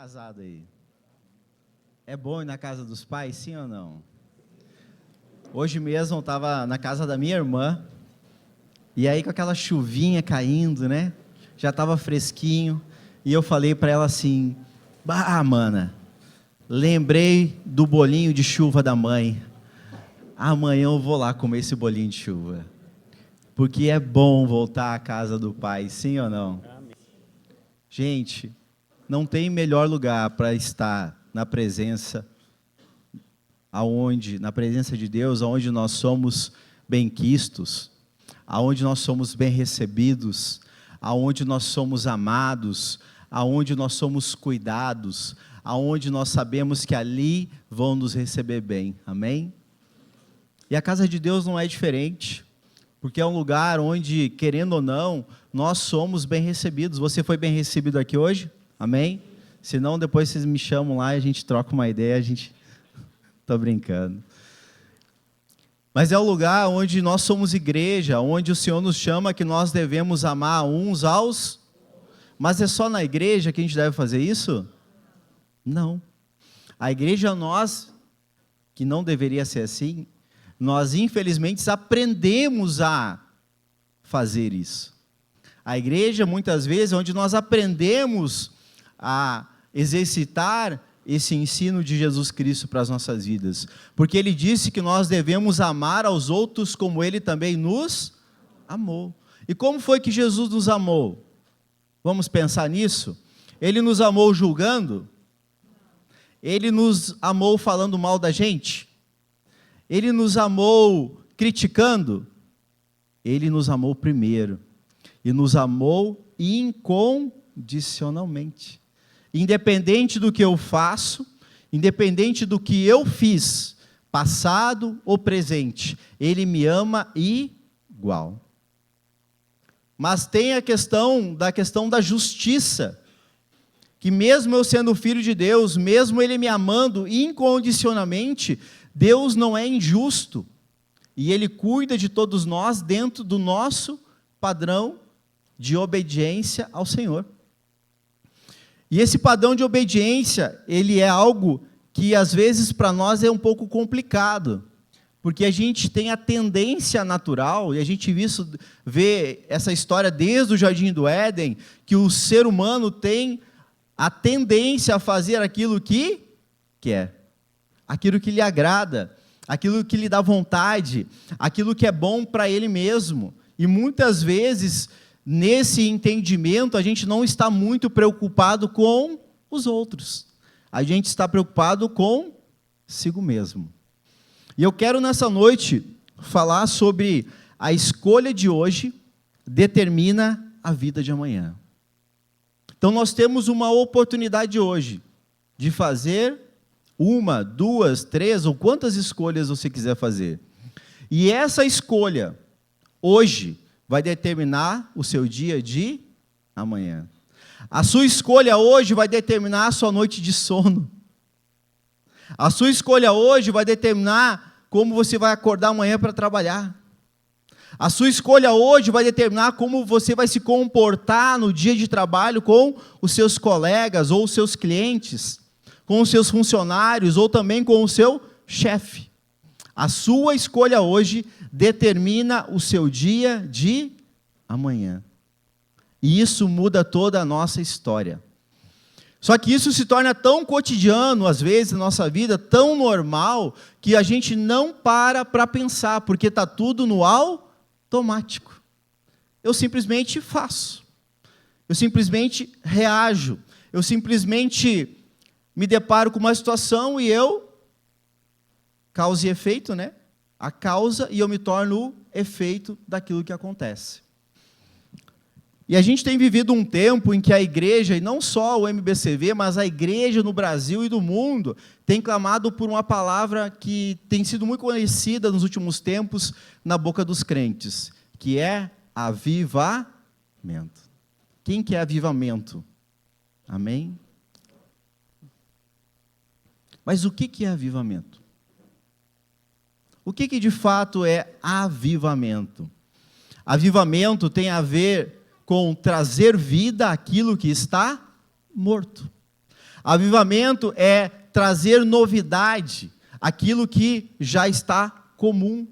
casado aí? É bom ir na casa dos pais, sim ou não? Hoje mesmo eu estava na casa da minha irmã, e aí com aquela chuvinha caindo, né? Já estava fresquinho, e eu falei para ela assim, bah, mana, lembrei do bolinho de chuva da mãe. Amanhã eu vou lá comer esse bolinho de chuva. Porque é bom voltar à casa do pai, sim ou não? Amém. Gente, não tem melhor lugar para estar na presença de Deus, aonde nós somos bem-quistos, aonde nós somos bem recebidos, aonde nós somos amados, aonde nós somos cuidados, aonde nós sabemos que ali vão nos receber bem. Amém? E a casa de Deus não é diferente, porque é um lugar onde, querendo ou não, nós somos bem recebidos. Você foi bem recebido aqui hoje? Amém? Se não, depois vocês me chamam lá e a gente troca uma ideia, Estou brincando. Mas é o lugar onde nós somos igreja, onde o Senhor nos chama que nós devemos amar uns aos... Mas é só na igreja que a gente deve fazer isso? Não. A igreja, nós, que não deveria ser assim, nós infelizmente aprendemos a fazer isso. A igreja, muitas vezes, é onde nós aprendemos a exercitar esse ensino de Jesus Cristo para as nossas vidas. Porque Ele disse que nós devemos amar aos outros como Ele também nos amou. E como foi que Jesus nos amou? Vamos pensar nisso? Ele nos amou julgando? Ele nos amou falando mal da gente? Ele nos amou criticando? Ele nos amou primeiro. E nos amou incondicionalmente. Independente do que eu faço, independente do que eu fiz, passado ou presente, Ele me ama igual. Mas tem a questão da justiça, que mesmo eu sendo filho de Deus, mesmo Ele me amando incondicionalmente, Deus não é injusto, e Ele cuida de todos nós dentro do nosso padrão de obediência ao Senhor. E esse padrão de obediência, ele é algo que às vezes para nós é um pouco complicado, porque a gente tem a tendência natural, e a gente vê essa história desde o Jardim do Éden, que o ser humano tem a tendência a fazer aquilo que quer, aquilo que lhe agrada, aquilo que lhe dá vontade, aquilo que é bom para ele mesmo. E muitas vezes, nesse entendimento, a gente não está muito preocupado com os outros. A gente está preocupado consigo mesmo. E eu quero nessa noite falar sobre a escolha de hoje determina a vida de amanhã. Então nós temos uma oportunidade hoje de fazer 1, 2, 3 ou quantas escolhas você quiser fazer. E essa escolha hoje vai determinar o seu dia de amanhã. A sua escolha hoje vai determinar a sua noite de sono. A sua escolha hoje vai determinar como você vai acordar amanhã para trabalhar. A sua escolha hoje vai determinar como você vai se comportar no dia de trabalho com os seus colegas ou os seus clientes, com os seus funcionários ou também com o seu chefe. A sua escolha hoje determina o seu dia de amanhã. E isso muda toda a nossa história. Só que isso se torna tão cotidiano, às vezes, na nossa vida, tão normal, que a gente não para pensar, porque está tudo no automático. Eu simplesmente faço. Eu simplesmente reajo. Eu simplesmente me deparo com uma situação e eu, causa e efeito, né? A causa e eu me torno o efeito daquilo que acontece. E a gente tem vivido um tempo em que a igreja, e não só o MBCV, mas a igreja no Brasil e no mundo, tem clamado por uma palavra que tem sido muito conhecida nos últimos tempos na boca dos crentes, que é avivamento. Quem quer avivamento? Amém? Mas o que é avivamento? O que de fato é avivamento? Avivamento tem a ver com trazer vida àquilo que está morto. Avivamento é trazer novidade, aquilo que já está comum,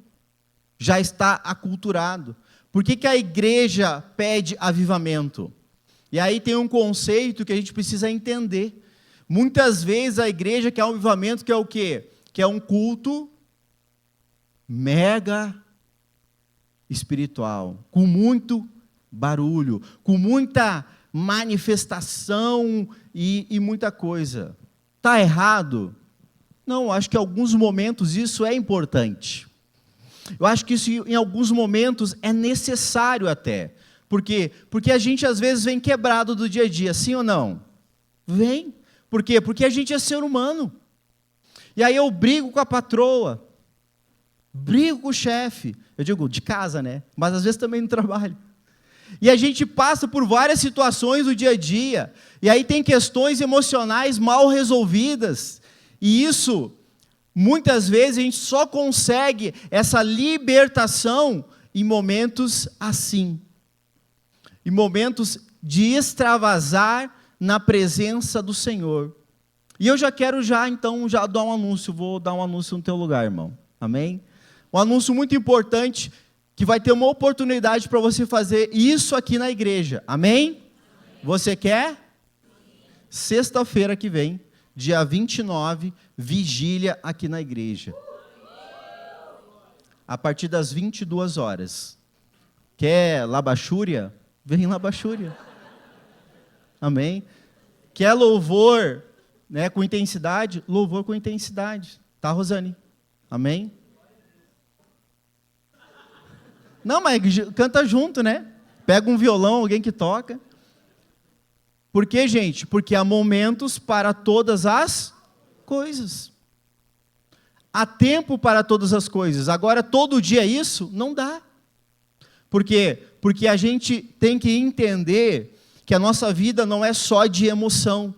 já está aculturado. Por que a igreja pede avivamento? E aí tem um conceito que a gente precisa entender. Muitas vezes a igreja quer um avivamento que é o quê? Que é um culto mega espiritual, com muito barulho, com muita manifestação e muita coisa. Está errado? Não, acho que em alguns momentos isso é importante. Eu acho que isso em alguns momentos é necessário até. Por quê? Porque a gente às vezes vem quebrado do dia a dia, sim ou não? Vem. Por quê? Porque a gente é ser humano. E aí eu brigo com a patroa, brigo com o chefe, eu digo de casa, né? Mas às vezes também no trabalho. E a gente passa por várias situações do dia a dia, e aí tem questões emocionais mal resolvidas, e isso, muitas vezes, a gente só consegue essa libertação em momentos assim, em momentos de extravasar na presença do Senhor. E eu já quero então dar um anúncio, vou dar um anúncio no teu lugar, irmão, amém? Um anúncio muito importante, que vai ter uma oportunidade para você fazer isso aqui na igreja, amém? Você quer? Sexta-feira que vem, dia 29, vigília aqui na igreja. A partir das 22 horas. Quer labachúria? Vem labachúria. Amém? Quer louvor, né, com intensidade? Louvor com intensidade. Tá, Rosane? Amém? Não, mas canta junto, né? Pega um violão, alguém que toca. Por quê, gente? Porque há momentos para todas as coisas. Há tempo para todas as coisas. Agora, todo dia isso não dá. Por quê? Porque a gente tem que entender que a nossa vida não é só de emoção.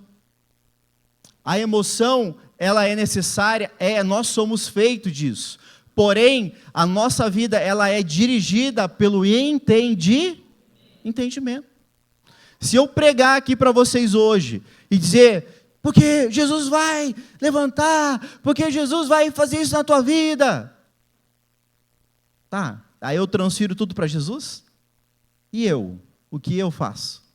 A emoção, ela é necessária, nós somos feitos disso. Porém, a nossa vida, ela é dirigida pelo entendimento. Se eu pregar aqui para vocês hoje e dizer, porque Jesus vai levantar, porque Jesus vai fazer isso na tua vida. Tá, aí eu transfiro tudo para Jesus? E eu? O que eu faço?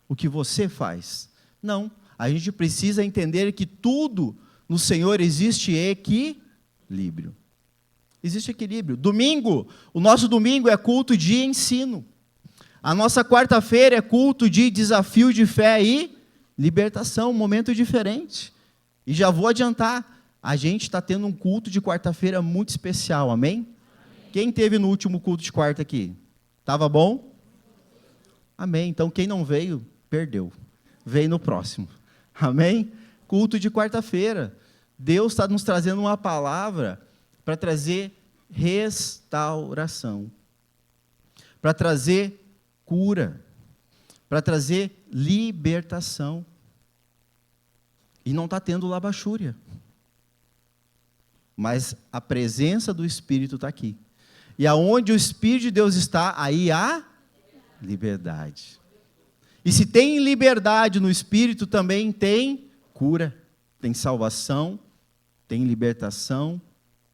O que você faz? Não, a gente precisa entender que tudo no Senhor existe equilíbrio. Existe equilíbrio. Domingo, o nosso domingo é culto de ensino. A nossa quarta-feira é culto de desafio de fé e libertação, um momento diferente. E já vou adiantar, a gente está tendo um culto de quarta-feira muito especial, amém? Amém? Quem teve no último culto de quarta aqui? Estava bom? Amém. Então quem não veio, perdeu. Veio no próximo. Amém? Culto de quarta-feira. Deus está nos trazendo uma palavra para trazer restauração, para trazer cura, para trazer libertação. E não está tendo labachúria. Mas a presença do Espírito está aqui. E aonde o Espírito de Deus está, aí há liberdade. E se tem liberdade no Espírito, também tem cura, tem salvação, tem libertação,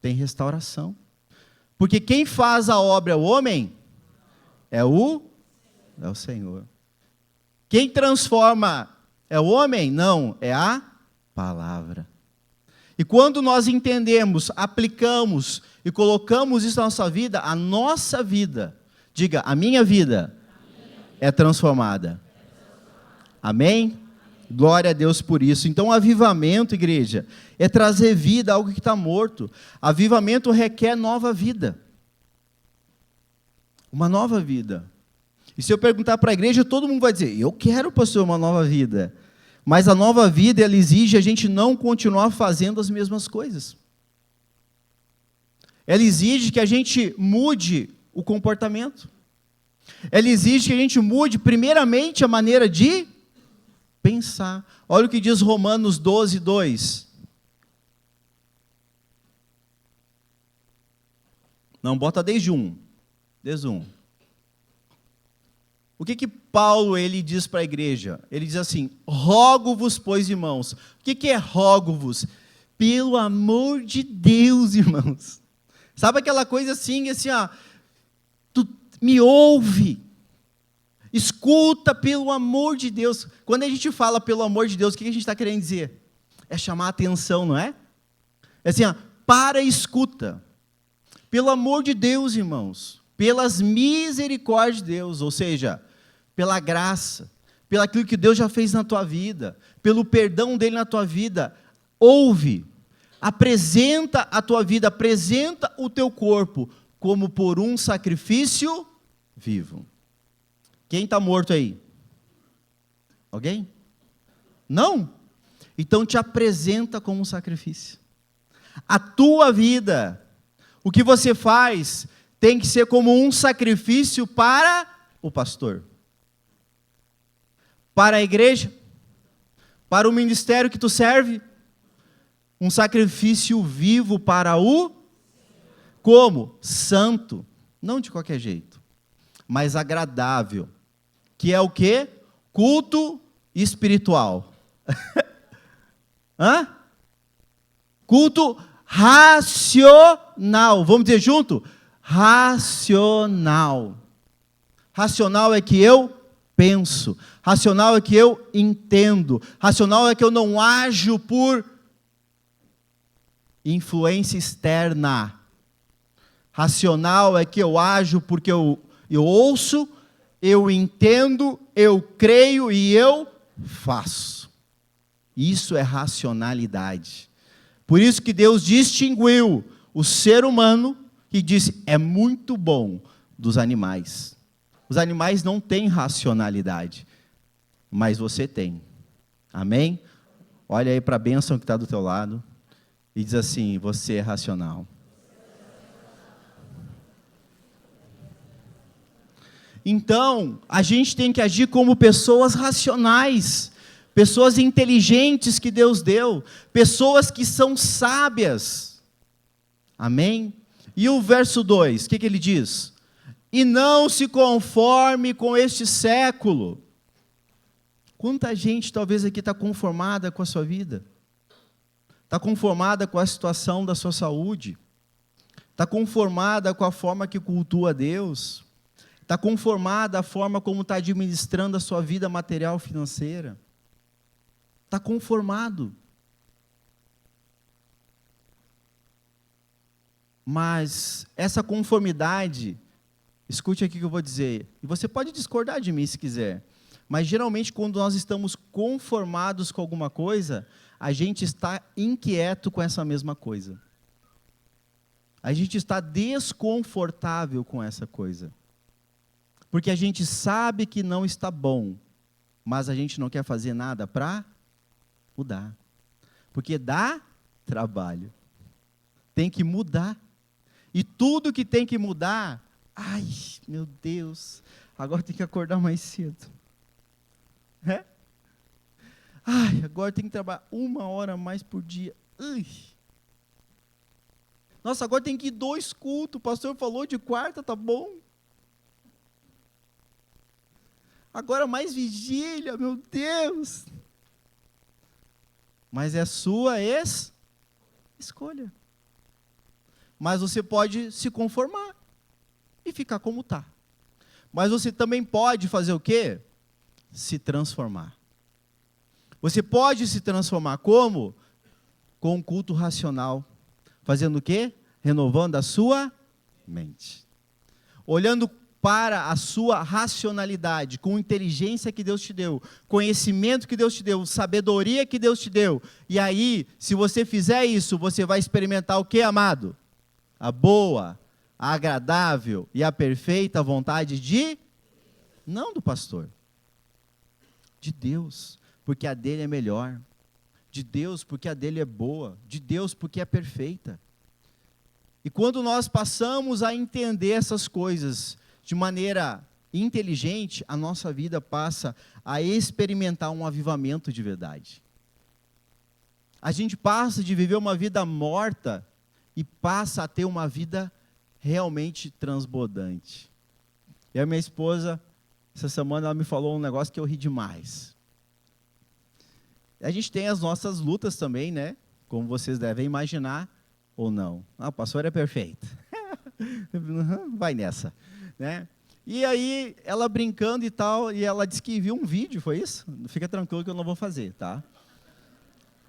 tem restauração. Porque quem faz a obra é o homem? É o Senhor. Quem transforma é o homem? Não, é a palavra. E quando nós entendemos, aplicamos e colocamos isso na nossa vida, a nossa vida, diga, a minha vida é transformada. Amém? Glória a Deus por isso. Então, avivamento, igreja, é trazer vida a algo que está morto. Avivamento requer nova vida. Uma nova vida. E se eu perguntar para a igreja, todo mundo vai dizer, eu quero, pastor, uma nova vida. Mas a nova vida, ela exige a gente não continuar fazendo as mesmas coisas. Ela exige que a gente mude o comportamento. Ela exige que a gente mude, primeiramente, a maneira de pensar. Olha o que diz Romanos 12, 2. Não, bota desde 1. Desde 1. O que Paulo ele diz para a igreja? Ele diz assim: rogo-vos, pois, irmãos. O que é rogo-vos? Pelo amor de Deus, irmãos. Sabe aquela coisa assim, ó, tu me ouve, escuta pelo amor de Deus. Quando a gente fala pelo amor de Deus, o que a gente está querendo dizer? É chamar a atenção, não é? É assim, ó, para e escuta. Pelo amor de Deus, irmãos, pelas misericórdias de Deus, ou seja, pela graça, pelo aquilo que Deus já fez na tua vida, pelo perdão dele na tua vida, ouve, apresenta a tua vida, apresenta o teu corpo como por um sacrifício vivo. Quem está morto aí? Alguém? Não? Então te apresenta como um sacrifício. A tua vida, o que você faz, tem que ser como um sacrifício para o pastor, para a igreja, para o ministério que tu serve, um sacrifício vivo para o, como? Santo, não de qualquer jeito, mas agradável, que é o quê? Culto espiritual. Hã? Culto racional, vamos dizer junto? Racional. Racional é que eu penso, racional é que eu entendo, racional é que eu não ajo por influência externa. Racional é que eu ajo porque eu ouço, eu entendo, eu creio e eu faço. Isso é racionalidade. Por isso que Deus distinguiu o ser humano e disse, é muito bom dos animais. Os animais não têm racionalidade, mas você tem. Amém? Olha aí para a bênção que está do teu lado e diz assim, você é racional. Então, a gente tem que agir como pessoas racionais, pessoas inteligentes que Deus deu, pessoas que são sábias. Amém? E o verso 2, o que ele diz? E não se conforme com este século. Quanta gente talvez aqui está conformada com a sua vida? Está conformada com a situação da sua saúde? Está conformada com a forma que cultua Deus? Está conformada a forma como está administrando a sua vida material financeira? Está conformado. Mas essa conformidade, escute aqui o que eu vou dizer, e você pode discordar de mim se quiser, mas geralmente quando nós estamos conformados com alguma coisa, a gente está inquieto com essa mesma coisa. A gente está desconfortável com essa coisa. Porque a gente sabe que não está bom, mas a gente não quer fazer nada para mudar. Porque dá trabalho. Tem que mudar. E tudo que tem que mudar, ai, meu Deus, agora tem que acordar mais cedo. É? Ai, agora tem que trabalhar 1 hora mais por dia. Ui. Nossa, agora tem que ir 2 cultos, o pastor falou de quarta, tá bom? Agora mais vigília, meu Deus. Mas é sua escolha. Mas você pode se conformar e ficar como está. Mas você também pode fazer o quê? Se transformar. Você pode se transformar como? Com um culto racional. Fazendo o quê? Renovando a sua mente. Olhando para a sua racionalidade, com inteligência que Deus te deu, conhecimento que Deus te deu, sabedoria que Deus te deu. E aí, se você fizer isso, você vai experimentar o que, amado? A boa, a agradável e a perfeita vontade de... Não do pastor. De Deus, porque a dele é melhor. De Deus, porque a dele é boa. De Deus, porque é perfeita. E quando nós passamos a entender essas coisas de maneira inteligente, a nossa vida passa a experimentar um avivamento de verdade. A gente passa de viver uma vida morta e passa a ter uma vida realmente transbordante. Eu e minha esposa, Essa semana ela me falou um negócio que eu ri demais. A gente tem as nossas lutas também, né? Como vocês devem imaginar, ou não. Ah, o pastor é perfeito. Vai nessa, né? E aí, ela brincando e tal, e ela disse que viu um vídeo, foi isso? Fica tranquilo que eu não vou fazer, tá?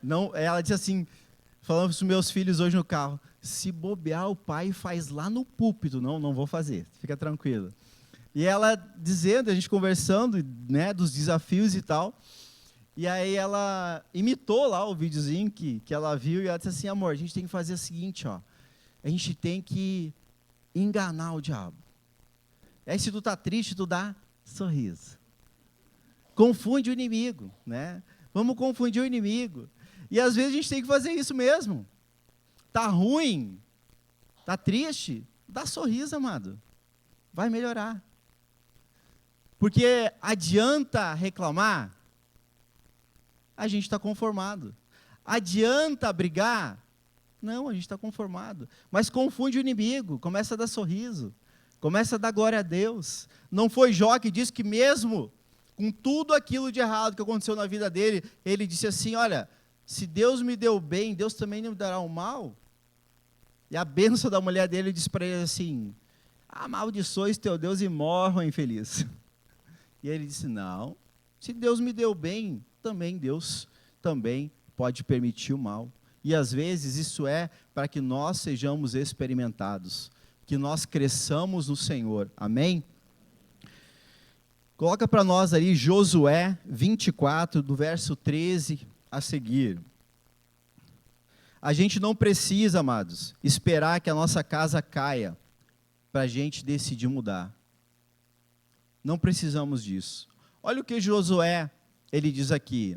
Não, ela disse assim, falando para os meus filhos hoje no carro, se bobear o pai faz lá no púlpito, não vou fazer, fica tranquilo. E ela dizendo, a gente conversando, né, dos desafios e tal, e aí ela imitou lá o videozinho que ela viu, e ela disse assim, amor, a gente tem que fazer o seguinte, ó, a gente tem que enganar o diabo. Aí se tu tá triste, tu dá sorriso. Confunde o inimigo, né? Vamos confundir o inimigo. E às vezes a gente tem que fazer isso mesmo. Tá ruim, tá triste, dá sorriso, amado. Vai melhorar. Porque adianta reclamar, a gente está conformado. Adianta brigar, não, a gente está conformado. Mas confunde o inimigo, começa a dar sorriso, começa a dar glória a Deus. Não foi Jó que disse que mesmo com tudo aquilo de errado que aconteceu na vida dele, ele disse assim, olha, se Deus me deu bem, Deus também me dará o mal? E a bênção da mulher dele disse para ele assim, amaldiçoes teu Deus e morra infeliz. E ele disse, não, se Deus me deu bem, também Deus também pode permitir o mal. E às vezes isso é para que nós sejamos experimentados, que nós cresçamos no Senhor, amém? Coloca para nós ali Josué 24, do verso 13 a seguir. A gente não precisa, amados, esperar que a nossa casa caia para a gente decidir mudar. Não precisamos disso. Olha o que Josué, ele diz aqui.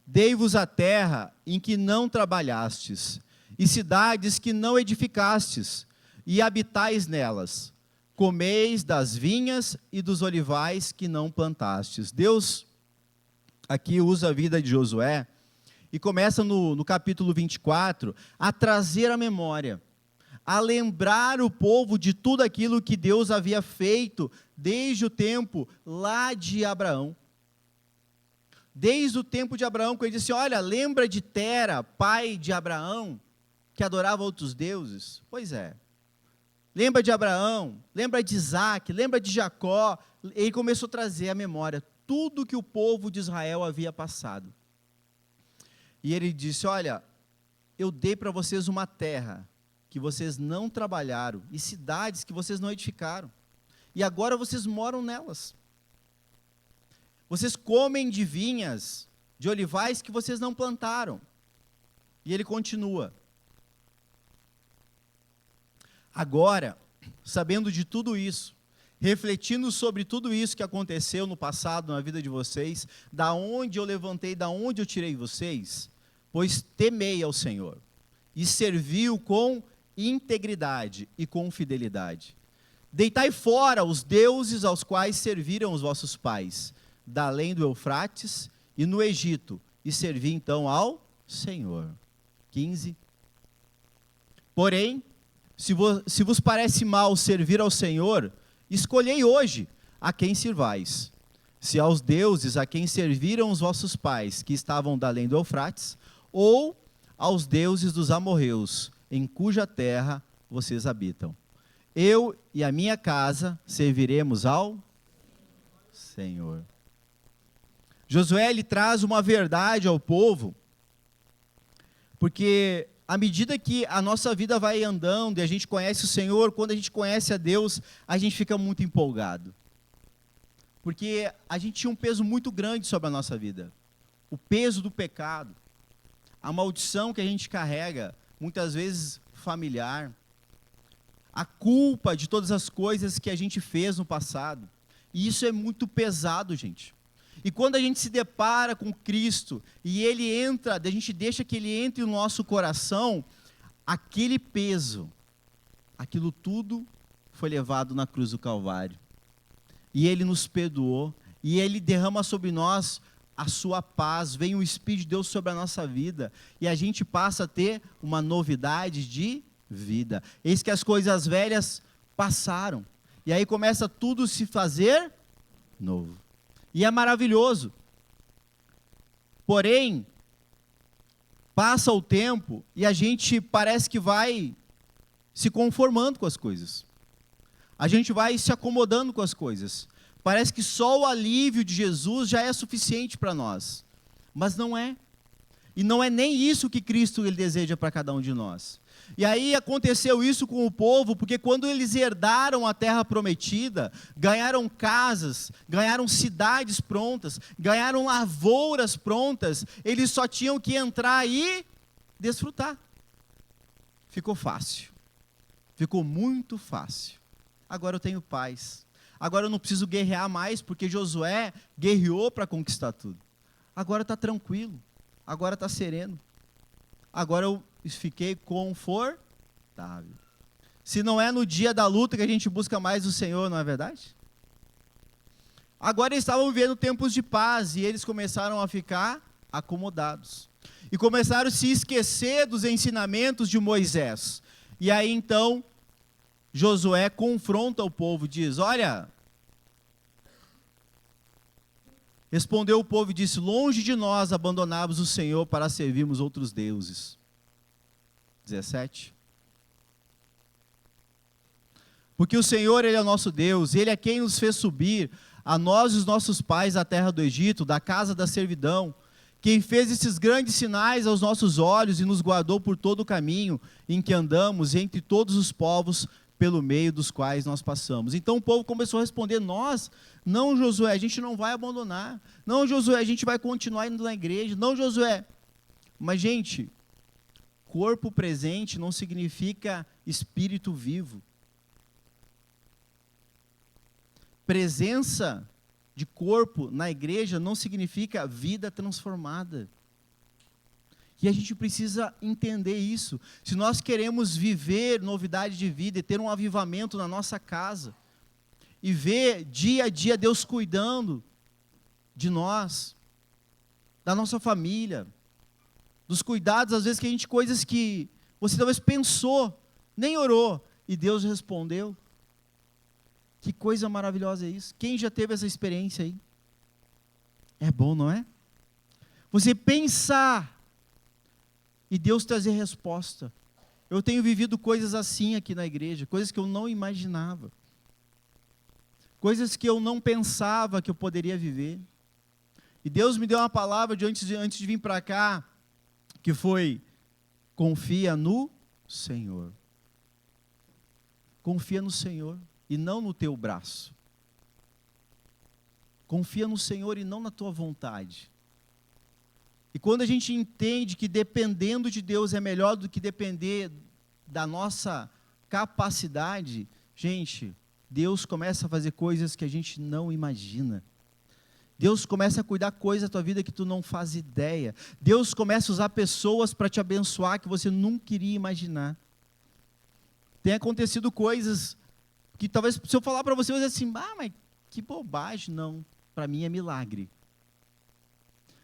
Dei-vos a terra em que não trabalhastes, e cidades que não edificastes, e habitais nelas. Comeis das vinhas e dos olivais que não plantastes. Deus aqui usa a vida de Josué, e começa no capítulo 24, a trazer a memória, a lembrar o povo de tudo aquilo que Deus havia feito, desde o tempo lá de Abraão. Desde o tempo de Abraão, quando ele disse, olha, lembra de Tera, pai de Abraão, que adorava outros deuses? Pois é. Lembra de Abraão, lembra de Isaac, lembra de Jacó. Ele começou a trazer à memória tudo que o povo de Israel havia passado. E ele disse, olha, eu dei para vocês uma terra que vocês não trabalharam, e cidades que vocês não edificaram. E agora vocês moram nelas. Vocês comem de vinhas, de olivais que vocês não plantaram. E ele continua. Agora, sabendo de tudo isso, refletindo sobre tudo isso que aconteceu no passado, na vida de vocês, da onde eu levantei, da onde eu tirei vocês, pois temei ao Senhor, e serviu com integridade e com fidelidade. Deitai fora os deuses aos quais serviram os vossos pais, da além do Eufrates e no Egito, e servi então ao Senhor. 15. Porém, se vos parece mal servir ao Senhor, escolhei hoje a quem sirvais. Se aos deuses a quem serviram os vossos pais, que estavam da além do Eufrates, ou aos deuses dos amorreus, em cuja terra vocês habitam. Eu e a minha casa serviremos ao Senhor. Josué, ele traz uma verdade ao povo, porque à medida que a nossa vida vai andando e a gente conhece o Senhor, quando a gente conhece a Deus, a gente fica muito empolgado. Porque a gente tinha um peso muito grande sobre a nossa vida. O peso do pecado, a maldição que a gente carrega, muitas vezes familiar, a culpa de todas as coisas que a gente fez no passado. E isso é muito pesado, gente. E quando a gente se depara com Cristo, e Ele entra, a gente deixa que Ele entre no nosso coração, aquele peso, aquilo tudo foi levado na cruz do Calvário. E Ele nos perdoou, e Ele derrama sobre nós a sua paz, vem o Espírito de Deus sobre a nossa vida, e a gente passa a ter uma novidade de vida. Eis que as coisas velhas passaram, e aí começa tudo a se fazer novo. E é maravilhoso. Porém, passa o tempo e a gente parece que vai se conformando com as coisas. A gente vai se acomodando com as coisas. Parece que só o alívio de Jesus já é suficiente para nós. Mas não é. E não é nem isso que Cristo ele deseja para cada um de nós. E aí aconteceu isso com o povo, porque quando eles herdaram a terra prometida, ganharam casas, ganharam cidades prontas, ganharam lavouras prontas, eles só tinham que entrar e desfrutar. Ficou fácil. Ficou muito fácil. Agora eu tenho paz. Agora eu não preciso guerrear mais, porque Josué guerreou para conquistar tudo. Agora está tranquilo. Agora está sereno. Agora eu fiquei confortável. Se não é no dia da luta que a gente busca mais o Senhor, não é verdade? Agora eles estavam vivendo tempos de paz e eles começaram a ficar acomodados. E começaram a se esquecer dos ensinamentos de Moisés. E aí então, Josué confronta o povo e diz, olha... Respondeu o povo e disse, longe de nós abandonarmos o Senhor para servirmos outros deuses. 17. Porque o Senhor, Ele é o nosso Deus, Ele é quem nos fez subir, a nós e os nossos pais da terra do Egito, da casa da servidão, quem fez esses grandes sinais aos nossos olhos e nos guardou por todo o caminho em que andamos entre todos os povos pelo meio dos quais nós passamos. Então o povo começou a responder, nós, não Josué, a gente não vai abandonar, não Josué, a gente vai continuar indo na igreja, não Josué, mas gente, corpo presente não significa espírito vivo, presença de corpo na igreja não significa vida transformada. E a gente precisa entender isso. Se nós queremos viver novidade de vida e ter um avivamento na nossa casa, e ver dia a dia Deus cuidando de nós, da nossa família, dos cuidados, às vezes que a gente, coisas que você talvez pensou, nem orou, e Deus respondeu. Que coisa maravilhosa é isso. Quem já teve essa experiência aí? É bom, não é? Você pensar e Deus trazer resposta. Eu tenho vivido coisas assim aqui na igreja, coisas que eu não imaginava. Coisas que eu não pensava que eu poderia viver. E Deus me deu uma palavra antes de vir para cá, que foi, confia no Senhor. Confia no Senhor e não no teu braço. Confia no Senhor e não na tua vontade. E quando a gente entende que dependendo de Deus é melhor do que depender da nossa capacidade, gente, Deus começa a fazer coisas que a gente não imagina. Deus começa a cuidar coisas da tua vida que tu não faz ideia. Deus começa a usar pessoas para te abençoar que você nunca iria imaginar. Tem acontecido coisas que talvez, se eu falar para você, você vai dizer assim, mas que bobagem. Não, para mim é milagre.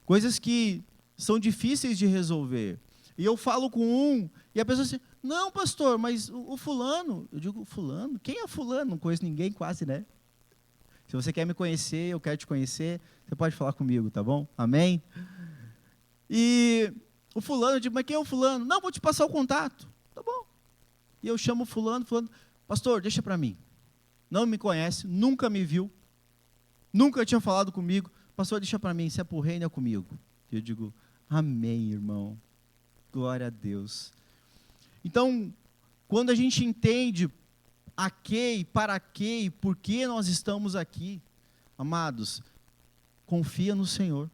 Coisas que são difíceis de resolver. E eu falo com um, e a pessoa assim, não pastor, mas o fulano, eu digo, fulano? Quem é fulano? Não conheço ninguém quase, né? Se você quer me conhecer, eu quero te conhecer, você pode falar comigo, tá bom? Amém? E o fulano, eu digo, mas quem é o fulano? Não, vou te passar o contato. Tá bom. E eu chamo o fulano, pastor, deixa para mim. Não me conhece, nunca me viu, nunca tinha falado comigo. Pastor, deixa para mim, se é por reino é comigo. E eu digo, amém, irmão. Glória a Deus. Então, quando a gente entende a que, para que e por que nós estamos aqui, amados, confia no Senhor,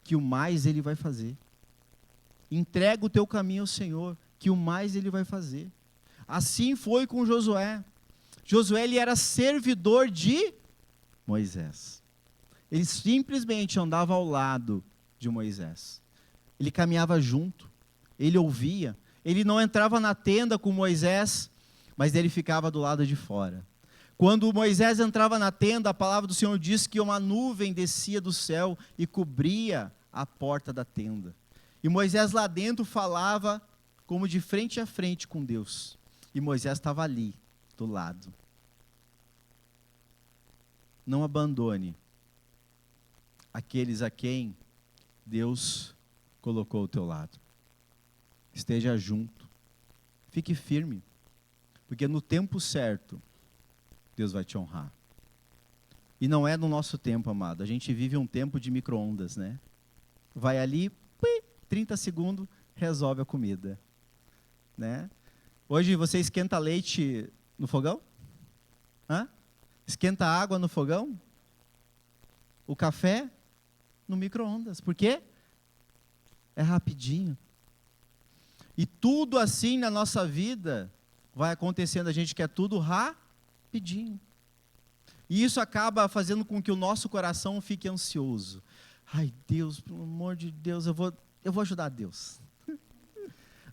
que o mais Ele vai fazer. Entrega o teu caminho ao Senhor, que o mais Ele vai fazer. Assim foi com Josué. Josué, ele era servidor de Moisés. Ele simplesmente andava ao lado de Moisés. Ele caminhava junto, ele ouvia, ele não entrava na tenda com Moisés, mas ele ficava do lado de fora. Quando Moisés entrava na tenda, a palavra do Senhor diz que uma nuvem descia do céu e cobria a porta da tenda. E Moisés lá dentro falava como de frente a frente com Deus. E Moisés estava ali, do lado. Não abandone aqueles a quem Deus colocou ao teu lado. Esteja junto. Fique firme. Porque no tempo certo, Deus vai te honrar. E não é no nosso tempo, amado. A gente vive um tempo de micro-ondas, né? Vai ali, 30 segundos, resolve a comida. Né? Hoje você esquenta leite no fogão? Hã? Esquenta água no fogão? O café no micro-ondas. Por quê? É rapidinho. E tudo assim na nossa vida vai acontecendo. A gente quer tudo rapidinho. E isso acaba fazendo com que o nosso coração fique ansioso. Ai, Deus, pelo amor de Deus, eu vou ajudar Deus.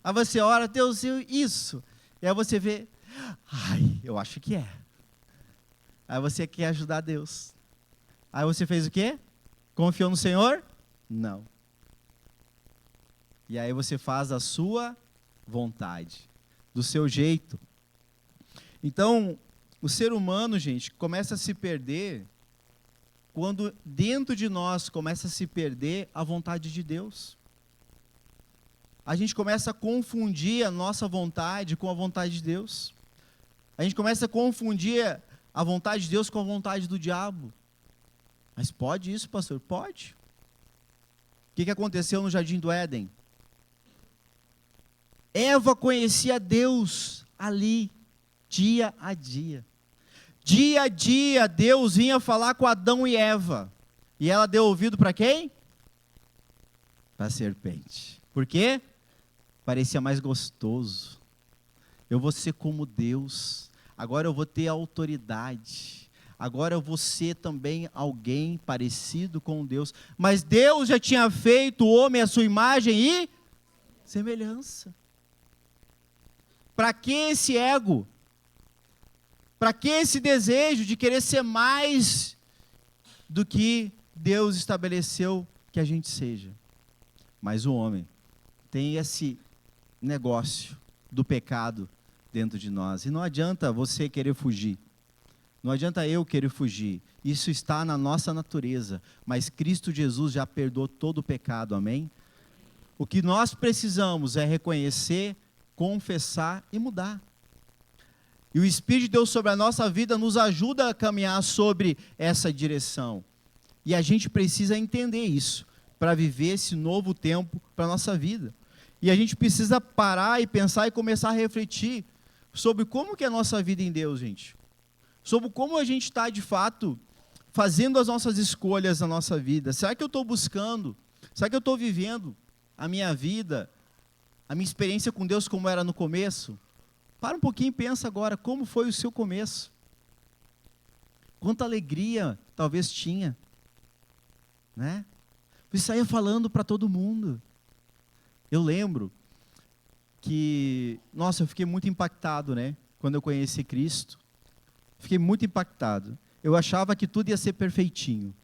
Aí você ora, Deus, isso. E aí você vê, ai, eu acho que é. Aí você quer ajudar Deus. Aí você fez o quê? Confiou no Senhor? Não. E aí você faz a sua vontade, do seu jeito. Então, o ser humano, gente, começa a se perder quando dentro de nós começa a se perder a vontade de Deus. A gente começa a confundir a nossa vontade com a vontade de Deus. A gente começa a confundir a vontade de Deus com a vontade do diabo. Mas pode isso, pastor? Pode. O que aconteceu no Jardim do Éden? Eva conhecia Deus ali, dia a dia. Dia a dia, Deus vinha falar com Adão e Eva. E ela deu ouvido para quem? Para a serpente. Por quê? Parecia mais gostoso. Eu vou ser como Deus. Agora eu vou ter autoridade. Agora eu vou ser também alguém parecido com Deus. Mas Deus já tinha feito o homem à sua imagem e semelhança. Para que esse ego? Para que esse desejo de querer ser mais do que Deus estabeleceu que a gente seja? Mas o homem tem esse negócio do pecado dentro de nós. E não adianta você querer fugir. Não adianta eu querer fugir. Isso está na nossa natureza. Mas Cristo Jesus já perdoou todo o pecado, amém? O que nós precisamos é reconhecer, confessar e mudar. E o Espírito de Deus sobre a nossa vida nos ajuda a caminhar sobre essa direção. E a gente precisa entender isso, para viver esse novo tempo para a nossa vida. E a gente precisa parar e pensar e começar a refletir sobre como que é a nossa vida em Deus, gente. Sobre como a gente está, de fato, fazendo as nossas escolhas na nossa vida. Será que eu estou buscando? Será que eu estou vivendo a minha vida, a minha experiência com Deus como era no começo? Para um pouquinho e pensa agora, como foi o seu começo? Quanta alegria talvez tinha, né? Você saía falando para todo mundo. Eu lembro que, nossa, eu fiquei muito impactado, né? Quando eu conheci Cristo. Fiquei muito impactado. Eu achava que tudo ia ser perfeitinho.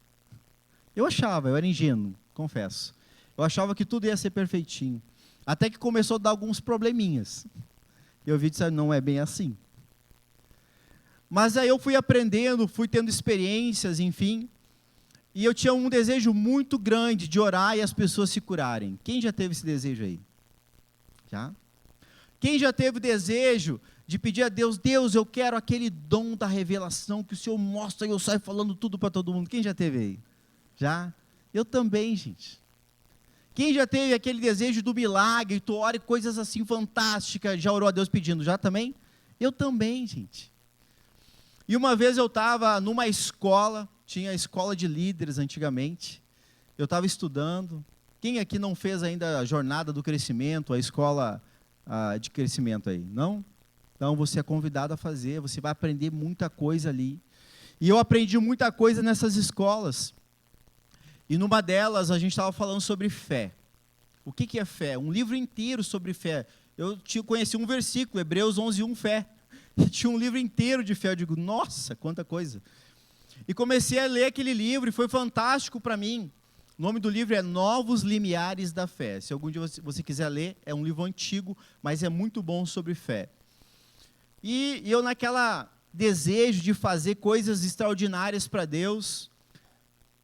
Eu era ingênuo, confesso. Eu achava que tudo ia ser perfeitinho. Até que começou a dar alguns probleminhas. Eu vi e disse, não é bem assim. Mas aí eu fui aprendendo, fui tendo experiências, enfim. E eu tinha um desejo muito grande de orar e as pessoas se curarem. Quem já teve esse desejo aí? Já? Quem já teve o desejo de pedir a Deus, Deus, eu quero aquele dom da revelação que o Senhor mostra e eu saio falando tudo para todo mundo. Quem já teve aí? Já? Eu também, gente. Quem já teve aquele desejo do milagre, tu ora e coisas assim fantásticas, já orou a Deus pedindo? Já também? Eu também, gente. E uma vez eu estava numa escola, tinha a escola de líderes antigamente, eu estava estudando. Quem aqui não fez ainda a jornada do crescimento, a escola de crescimento aí? Não? Então você é convidado a fazer, você vai aprender muita coisa ali. E eu aprendi muita coisa nessas escolas. E numa delas a gente estava falando sobre fé. O que é fé? Um livro inteiro sobre fé. Eu conheci um versículo, Hebreus 11:1, fé. E tinha um livro inteiro de fé. Eu digo, nossa, quanta coisa. E comecei a ler aquele livro e foi fantástico para mim. O nome do livro é Novos Limiares da Fé. Se algum dia você quiser ler, é um livro antigo, mas é muito bom sobre fé. E eu naquela desejo de fazer coisas extraordinárias para Deus,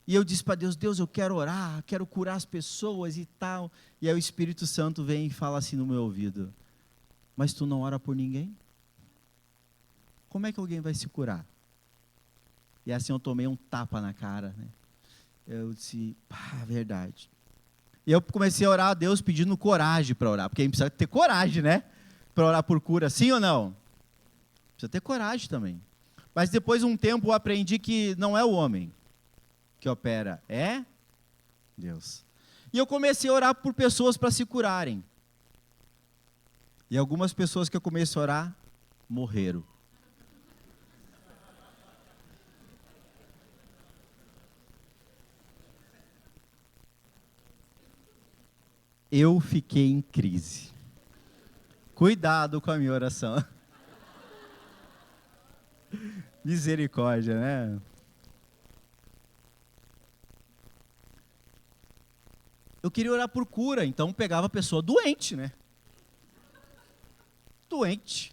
E eu disse para Deus, Deus, eu quero orar, quero curar as pessoas e tal. E aí o Espírito Santo vem e fala assim no meu ouvido, mas tu não ora por ninguém? Como é que alguém vai se curar? E assim eu tomei um tapa na cara, né? Eu disse, pá, verdade. E eu comecei a orar a Deus pedindo coragem para orar, porque a gente precisa ter coragem, né? Para orar por cura, sim ou não? Precisa ter coragem também. Mas depois de um tempo eu aprendi que não é o homem que opera, é Deus. E eu comecei a orar por pessoas para se curarem. E algumas pessoas que eu comecei a orar, morreram. Eu fiquei em crise. Cuidado com a minha oração. Misericórdia, né? Eu queria orar por cura, então pegava a pessoa doente, né? Doente.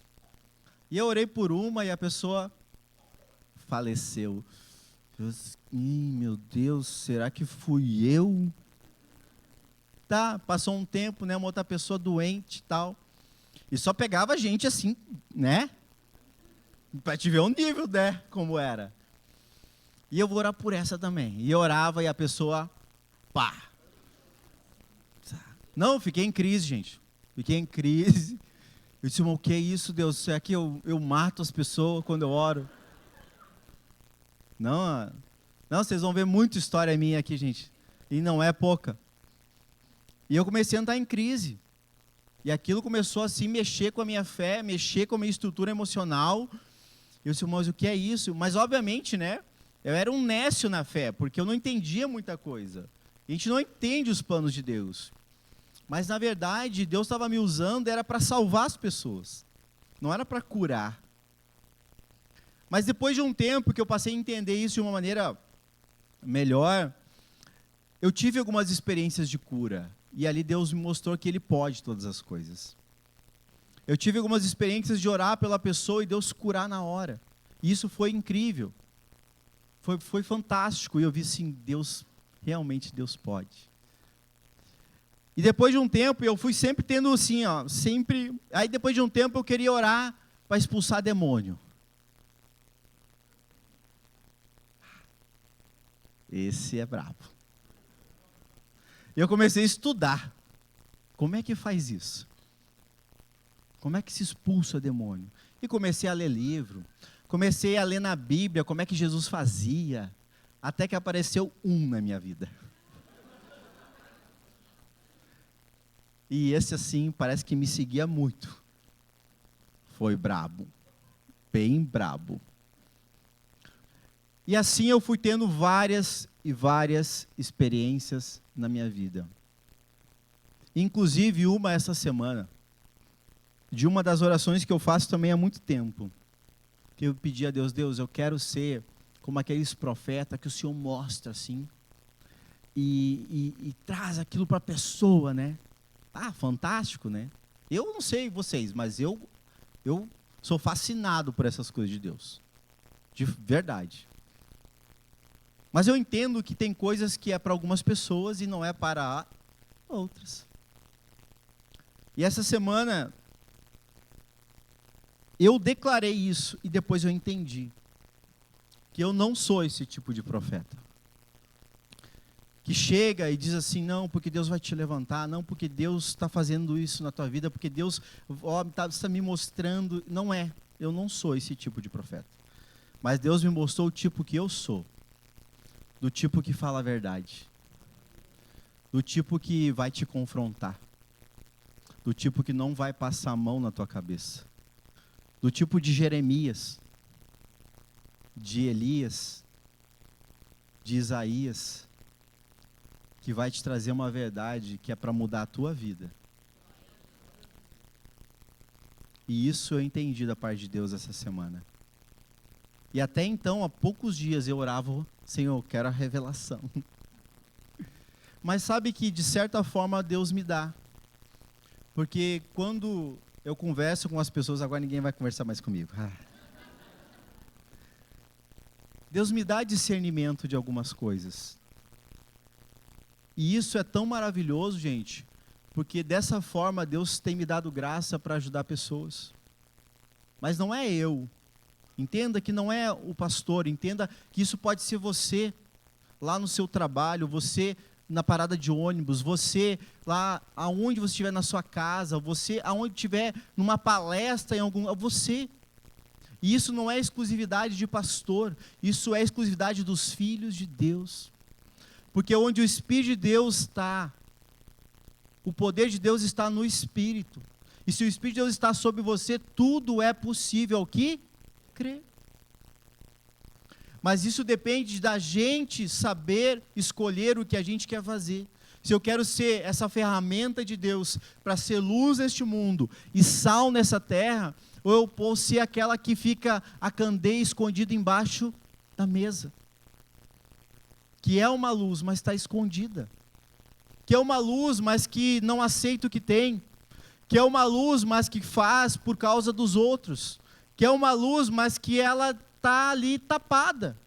E eu orei por uma e a pessoa faleceu. Meu Deus, será que fui eu? Tá, passou um tempo, né? Uma outra pessoa doente e tal. E só pegava gente assim, né? Para te ver o nível, né? Como era. E eu vou orar por essa também. E eu orava e a pessoa, pá. Não, fiquei em crise, gente. Fiquei em crise. Eu disse, o que é isso, Deus? Será que eu mato as pessoas quando eu oro? Não, vocês vão ver muita história minha aqui, gente. E não é pouca. E eu comecei a entrar em crise. E aquilo começou assim, mexer com a minha fé, mexer com a minha estrutura emocional. Eu disse, mas o que é isso? Mas obviamente, né? Eu era um nécio na fé, porque eu não entendia muita coisa. A gente não entende os planos de Deus. Mas na verdade, Deus estava me usando, era para salvar as pessoas. Não era para curar. Mas depois de um tempo que eu passei a entender isso de uma maneira melhor, eu tive algumas experiências de cura. E ali Deus me mostrou que Ele pode todas as coisas. Eu tive algumas experiências de orar pela pessoa e Deus curar na hora. E isso foi incrível. Foi fantástico. E eu vi assim, Deus, realmente Deus pode. E depois de um tempo, eu fui sempre tendo assim, ó, sempre... Aí depois de um tempo eu queria orar para expulsar demônio. Esse é brabo. E eu comecei a estudar. Como é que faz isso? Como é que se expulsa demônio? E comecei a ler livro. Comecei a ler na Bíblia como é que Jesus fazia. Até que apareceu um na minha vida. E esse assim, parece que me seguia muito. Foi brabo. Bem brabo. E assim eu fui tendo várias e várias experiências na minha vida. Inclusive uma essa semana, de uma das orações que eu faço também há muito tempo. Que eu pedi a Deus, Deus, eu quero ser como aqueles profetas que o Senhor mostra assim. E traz aquilo para a pessoa, né? Ah, fantástico, né? Eu não sei vocês, mas eu sou fascinado por essas coisas de Deus. De verdade. Mas eu entendo que tem coisas que é para algumas pessoas e não é para outras. E essa semana, eu declarei isso e depois eu entendi que eu não sou esse tipo de profeta. Que chega e diz assim, não, porque Deus vai te levantar, não, porque Deus está fazendo isso na tua vida, porque Deus está me mostrando. Não é, eu não sou esse tipo de profeta. Mas Deus me mostrou o tipo que eu sou. Do tipo que fala a verdade. Do tipo que vai te confrontar. Do tipo que não vai passar a mão na tua cabeça. Do tipo de Jeremias, de Elias, de Isaías, que vai te trazer uma verdade que é para mudar a tua vida. E isso eu entendi da parte de Deus essa semana. E até então, há poucos dias eu orava, Senhor, eu quero a revelação. Mas sabe que de certa forma Deus me dá. Porque quando eu converso com as pessoas, agora ninguém vai conversar mais comigo. Deus me dá discernimento de algumas coisas. E isso é tão maravilhoso, gente, porque dessa forma Deus tem me dado graça para ajudar pessoas. Mas não é eu. Entenda que não é o pastor, entenda que isso pode ser você, lá no seu trabalho, você na parada de ônibus, você lá aonde você estiver na sua casa, você aonde estiver numa palestra, você. E isso não é exclusividade de pastor, isso é exclusividade dos filhos de Deus. Porque onde o Espírito de Deus está, o poder de Deus está no Espírito. E se o Espírito de Deus está sobre você, tudo é possível ao que crê. Mas isso depende da gente saber escolher o que a gente quer fazer. Se eu quero ser essa ferramenta de Deus para ser luz neste mundo e sal nessa terra, ou eu posso ser aquela que fica a candeia escondida embaixo da mesa. Que é uma luz, mas está escondida. Que é uma luz, mas que não aceita o que tem. Que é uma luz, mas que faz por causa dos outros. Que é uma luz, mas que ela está ali tapada.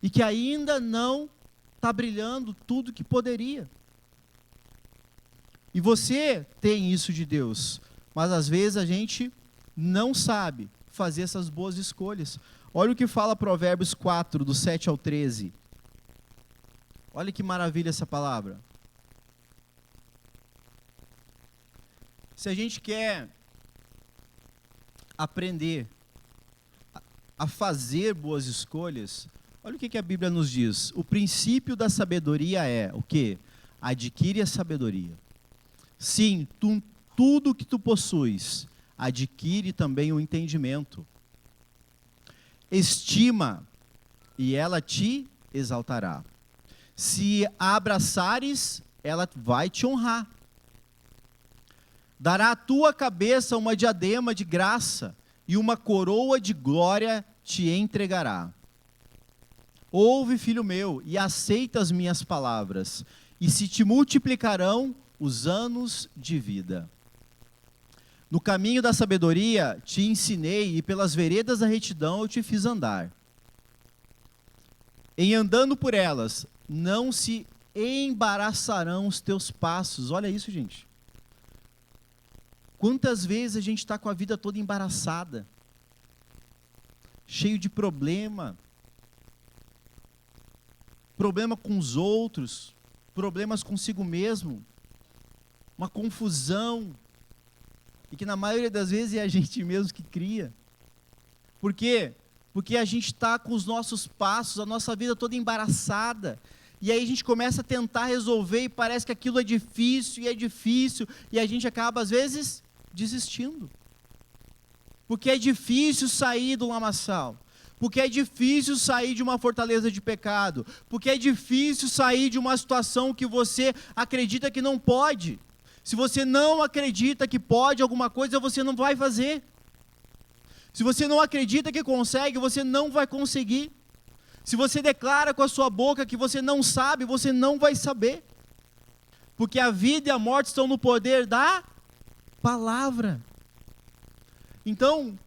E que ainda não está brilhando tudo que poderia. E você tem isso de Deus. Mas às vezes a gente não sabe fazer essas boas escolhas. Olha o que fala Provérbios 4, do 7 ao 13. Olha que maravilha essa palavra. Se a gente quer aprender a fazer boas escolhas, olha o que a Bíblia nos diz. O princípio da sabedoria é o quê? Adquire a sabedoria. Sim, tudo que tu possuis, adquire também o entendimento. Estima, e ela te exaltará. Se a abraçares, ela vai te honrar. Dará à tua cabeça uma diadema de graça, e uma coroa de glória te entregará. Ouve, filho meu, e aceita as minhas palavras, e se te multiplicarão os anos de vida. No caminho da sabedoria te ensinei, e pelas veredas da retidão eu te fiz andar. Em andando por elas, não se embaraçarão os teus passos. Olha isso, gente. Quantas vezes a gente está com a vida toda embaraçada, cheio de problema com os outros, problemas consigo mesmo, uma confusão, e que na maioria das vezes é a gente mesmo que cria. Por quê? Porque a gente está com os nossos passos, a nossa vida toda embaraçada, e aí a gente começa a tentar resolver e parece que aquilo é difícil, e a gente acaba às vezes desistindo. Porque é difícil sair do lamaçal, porque é difícil sair de uma fortaleza de pecado, porque é difícil sair de uma situação que você acredita que não pode. Se você não acredita que pode alguma coisa, você não vai fazer. Se você não acredita que consegue, você não vai conseguir. Se você declara com a sua boca que você não sabe, você não vai saber. Porque a vida e a morte estão no poder da palavra. Então,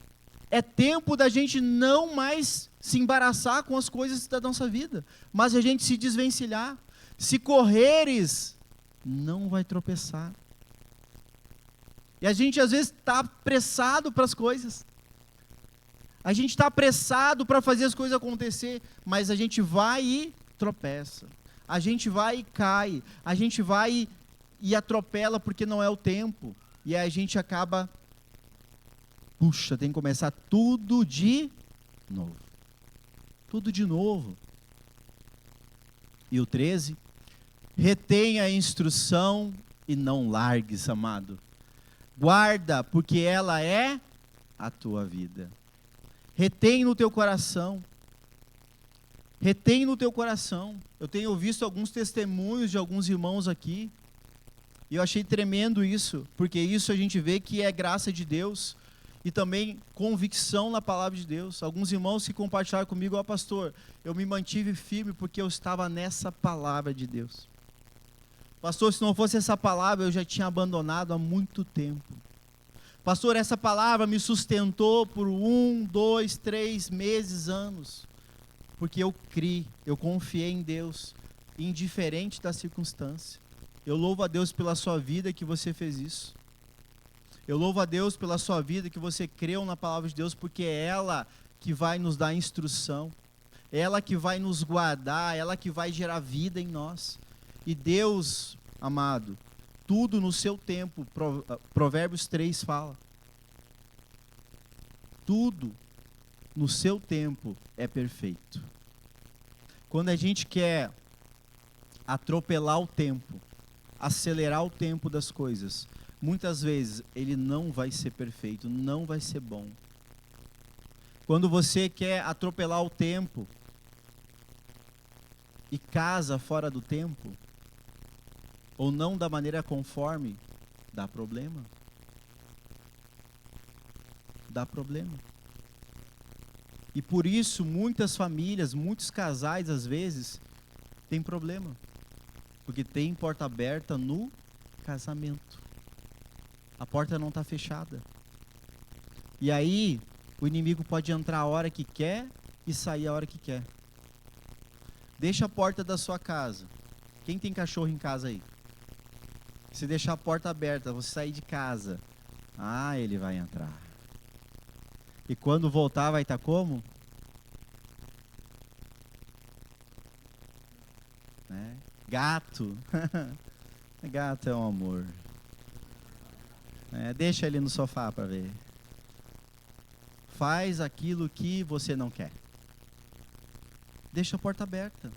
é tempo da gente não mais se embaraçar com as coisas da nossa vida, mas a gente se desvencilhar. Se correres, não vai tropeçar. E a gente às vezes está apressado para as coisas. A gente está apressado para fazer as coisas acontecer, mas a gente vai e tropeça. A gente vai e cai. A gente vai e atropela porque não é o tempo. E aí a gente acaba, puxa, tem que começar tudo de novo. Tudo de novo. E o 13, retenha a instrução e não largues, amado. Guarda, porque ela é a tua vida. Retém no teu coração. Retém no teu coração. Eu tenho visto alguns testemunhos de alguns irmãos aqui, e eu achei tremendo isso, porque isso a gente vê que é graça de Deus, e também convicção na palavra de Deus. Alguns irmãos que compartilharam comigo, ó pastor, eu me mantive firme porque eu estava nessa palavra de Deus. Pastor, se não fosse essa palavra, eu já tinha abandonado há muito tempo. Pastor, essa palavra me sustentou por 1, 2, 3 meses, anos, porque eu criei, eu confiei em Deus, indiferente da circunstância. Eu louvo a Deus pela sua vida que você fez isso. Eu louvo a Deus pela sua vida que você creu na palavra de Deus, porque é ela que vai nos dar instrução, é ela que vai nos guardar, é ela que vai gerar vida em nós. E Deus, amado, tudo no seu tempo, Provérbios 3 fala. Tudo no seu tempo é perfeito. Quando a gente quer atropelar o tempo, acelerar o tempo das coisas, muitas vezes ele não vai ser perfeito, não vai ser bom. Quando você quer atropelar o tempo e casa fora do tempo, ou não da maneira conforme, dá problema. Dá problema. E por isso muitas famílias, muitos casais às vezes têm problema, porque tem porta aberta no casamento. A porta não está fechada. E aí o inimigo pode entrar a hora que quer e sair a hora que quer. Deixa a porta da sua casa. Quem tem cachorro em casa aí? Se deixar a porta aberta, você sair de casa, ele vai entrar. E quando voltar vai estar como? Gato. Gato é um amor. Deixa ele no sofá para ver. Faz aquilo que você não quer. Deixa a porta aberta.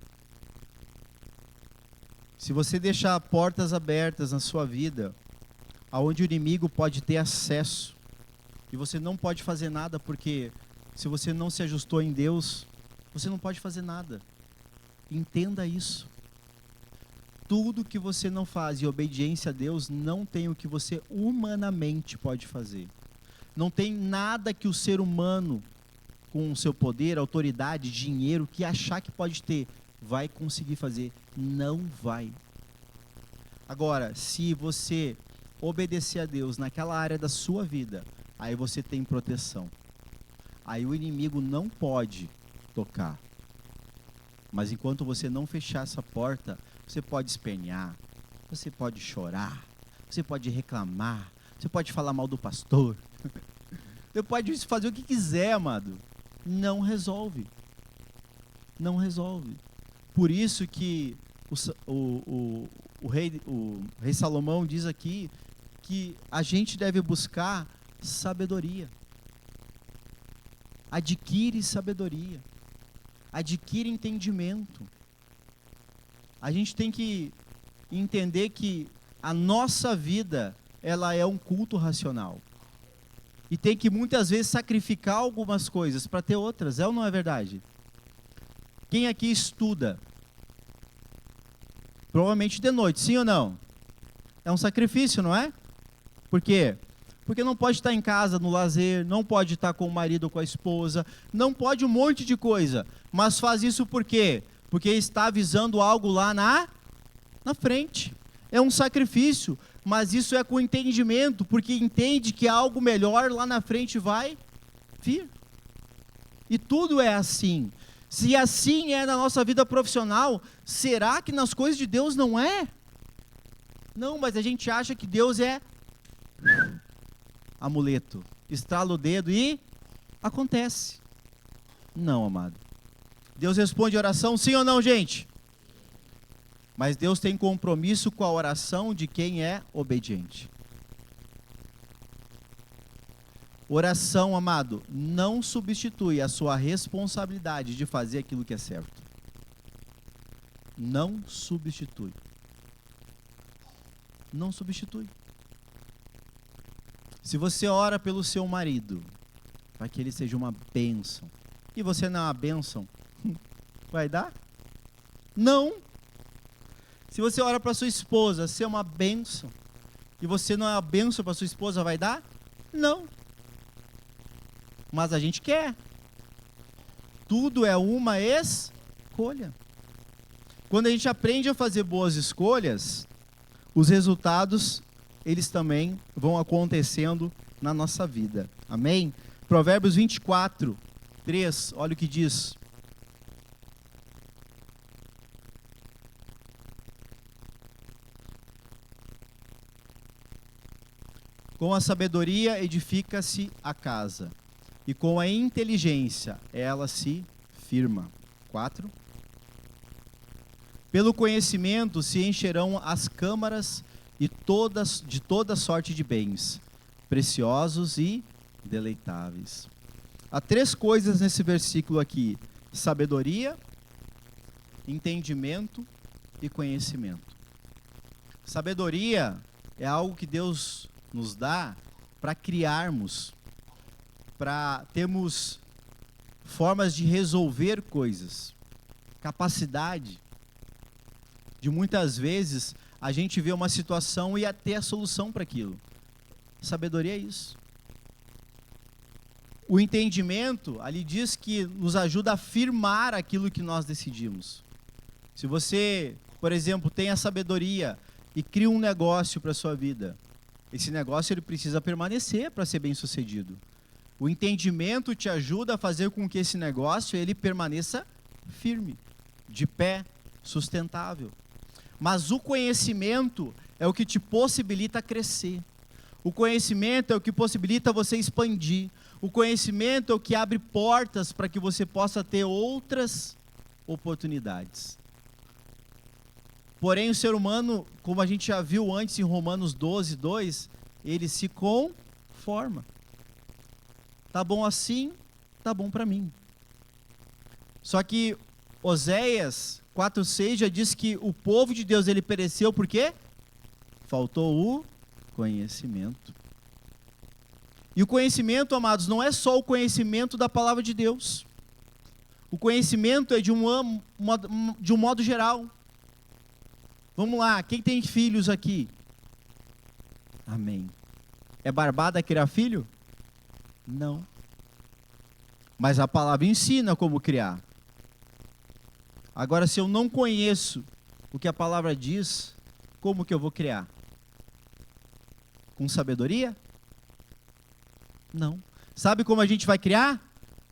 Se você deixar portas abertas na sua vida, aonde o inimigo pode ter acesso, e você não pode fazer nada, porque se você não se ajustou em Deus, você não pode fazer nada. Entenda isso. Tudo que você não faz em obediência a Deus, não tem o que você humanamente pode fazer. Não tem nada que o ser humano, com o seu poder, autoridade, dinheiro, que achar que pode ter, vai conseguir fazer. Não vai. Agora, se você obedecer a Deus naquela área da sua vida, aí você tem proteção. Aí o inimigo não pode tocar. Mas enquanto você não fechar essa porta, você pode espernear, você pode chorar, você pode reclamar, você pode falar mal do pastor, você pode fazer o que quiser, amado. Não resolve. Não resolve. Por isso que o rei Salomão diz aqui que a gente deve buscar sabedoria. Adquire sabedoria. Adquire entendimento. A gente tem que entender que a nossa vida, ela é um culto racional. E tem que muitas vezes sacrificar algumas coisas para ter outras, é ou não é verdade? Quem aqui estuda? Provavelmente de noite, sim ou não? É um sacrifício, não é? Por quê? Porque não pode estar em casa no lazer, não pode estar com o marido ou com a esposa, não pode um monte de coisa. Mas faz isso por quê? Porque está visando algo lá na frente. É um sacrifício, mas isso é com entendimento, porque entende que algo melhor lá na frente vai vir. E tudo é assim. Se assim é na nossa vida profissional, será que nas coisas de Deus não é? Não, mas a gente acha que Deus é amuleto. Estrala o dedo e acontece. Não, amado. Deus responde a oração, sim ou não, gente? Mas Deus tem compromisso com a oração de quem é obediente. Oração, amado, não substitui a sua responsabilidade de fazer aquilo que é certo. Não substitui. Não substitui. Se você ora pelo seu marido, para que ele seja uma bênção, e você não é uma bênção, vai dar? Não. Se você ora para sua esposa ser uma bênção, e você não é uma bênção para sua esposa, vai dar? Não. Mas a gente quer. Tudo é uma escolha. Quando a gente aprende a fazer boas escolhas, os resultados, eles também vão acontecendo na nossa vida. Amém? Provérbios 24, 3, olha o que diz. Com a sabedoria edifica-se a casa, e com a inteligência ela se firma. 4. Pelo conhecimento se encherão as câmaras de toda sorte de bens, preciosos e deleitáveis. Há 3 coisas nesse versículo aqui: sabedoria, entendimento e conhecimento. Sabedoria é algo que Deus nos dá para criarmos, para termos formas de resolver coisas, capacidade de muitas vezes a gente vê uma situação e ter a solução para aquilo. Sabedoria é isso. O entendimento, ali diz que nos ajuda a afirmar aquilo que nós decidimos. Se você, por exemplo, tem a sabedoria e cria um negócio para a sua vida, esse negócio ele precisa permanecer para ser bem sucedido. O entendimento te ajuda a fazer com que esse negócio ele permaneça firme, de pé, sustentável. Mas o conhecimento é o que te possibilita crescer. O conhecimento é o que possibilita você expandir. O conhecimento é o que abre portas para que você possa ter outras oportunidades. Porém, o ser humano, como a gente já viu antes em Romanos 12, 2, ele se conforma. Tá bom assim, tá bom para mim. Só que Oséias 4:6 já diz que o povo de Deus ele pereceu por quê? Faltou o conhecimento. E o conhecimento, amados, não é só o conhecimento da palavra de Deus. O conhecimento é de um modo geral. Vamos lá, quem tem filhos aqui? Amém. É barbada criar filho? Não. Mas a palavra ensina como criar. Agora, se eu não conheço o que a palavra diz, como que eu vou criar? Com sabedoria? Não. Sabe como a gente vai criar?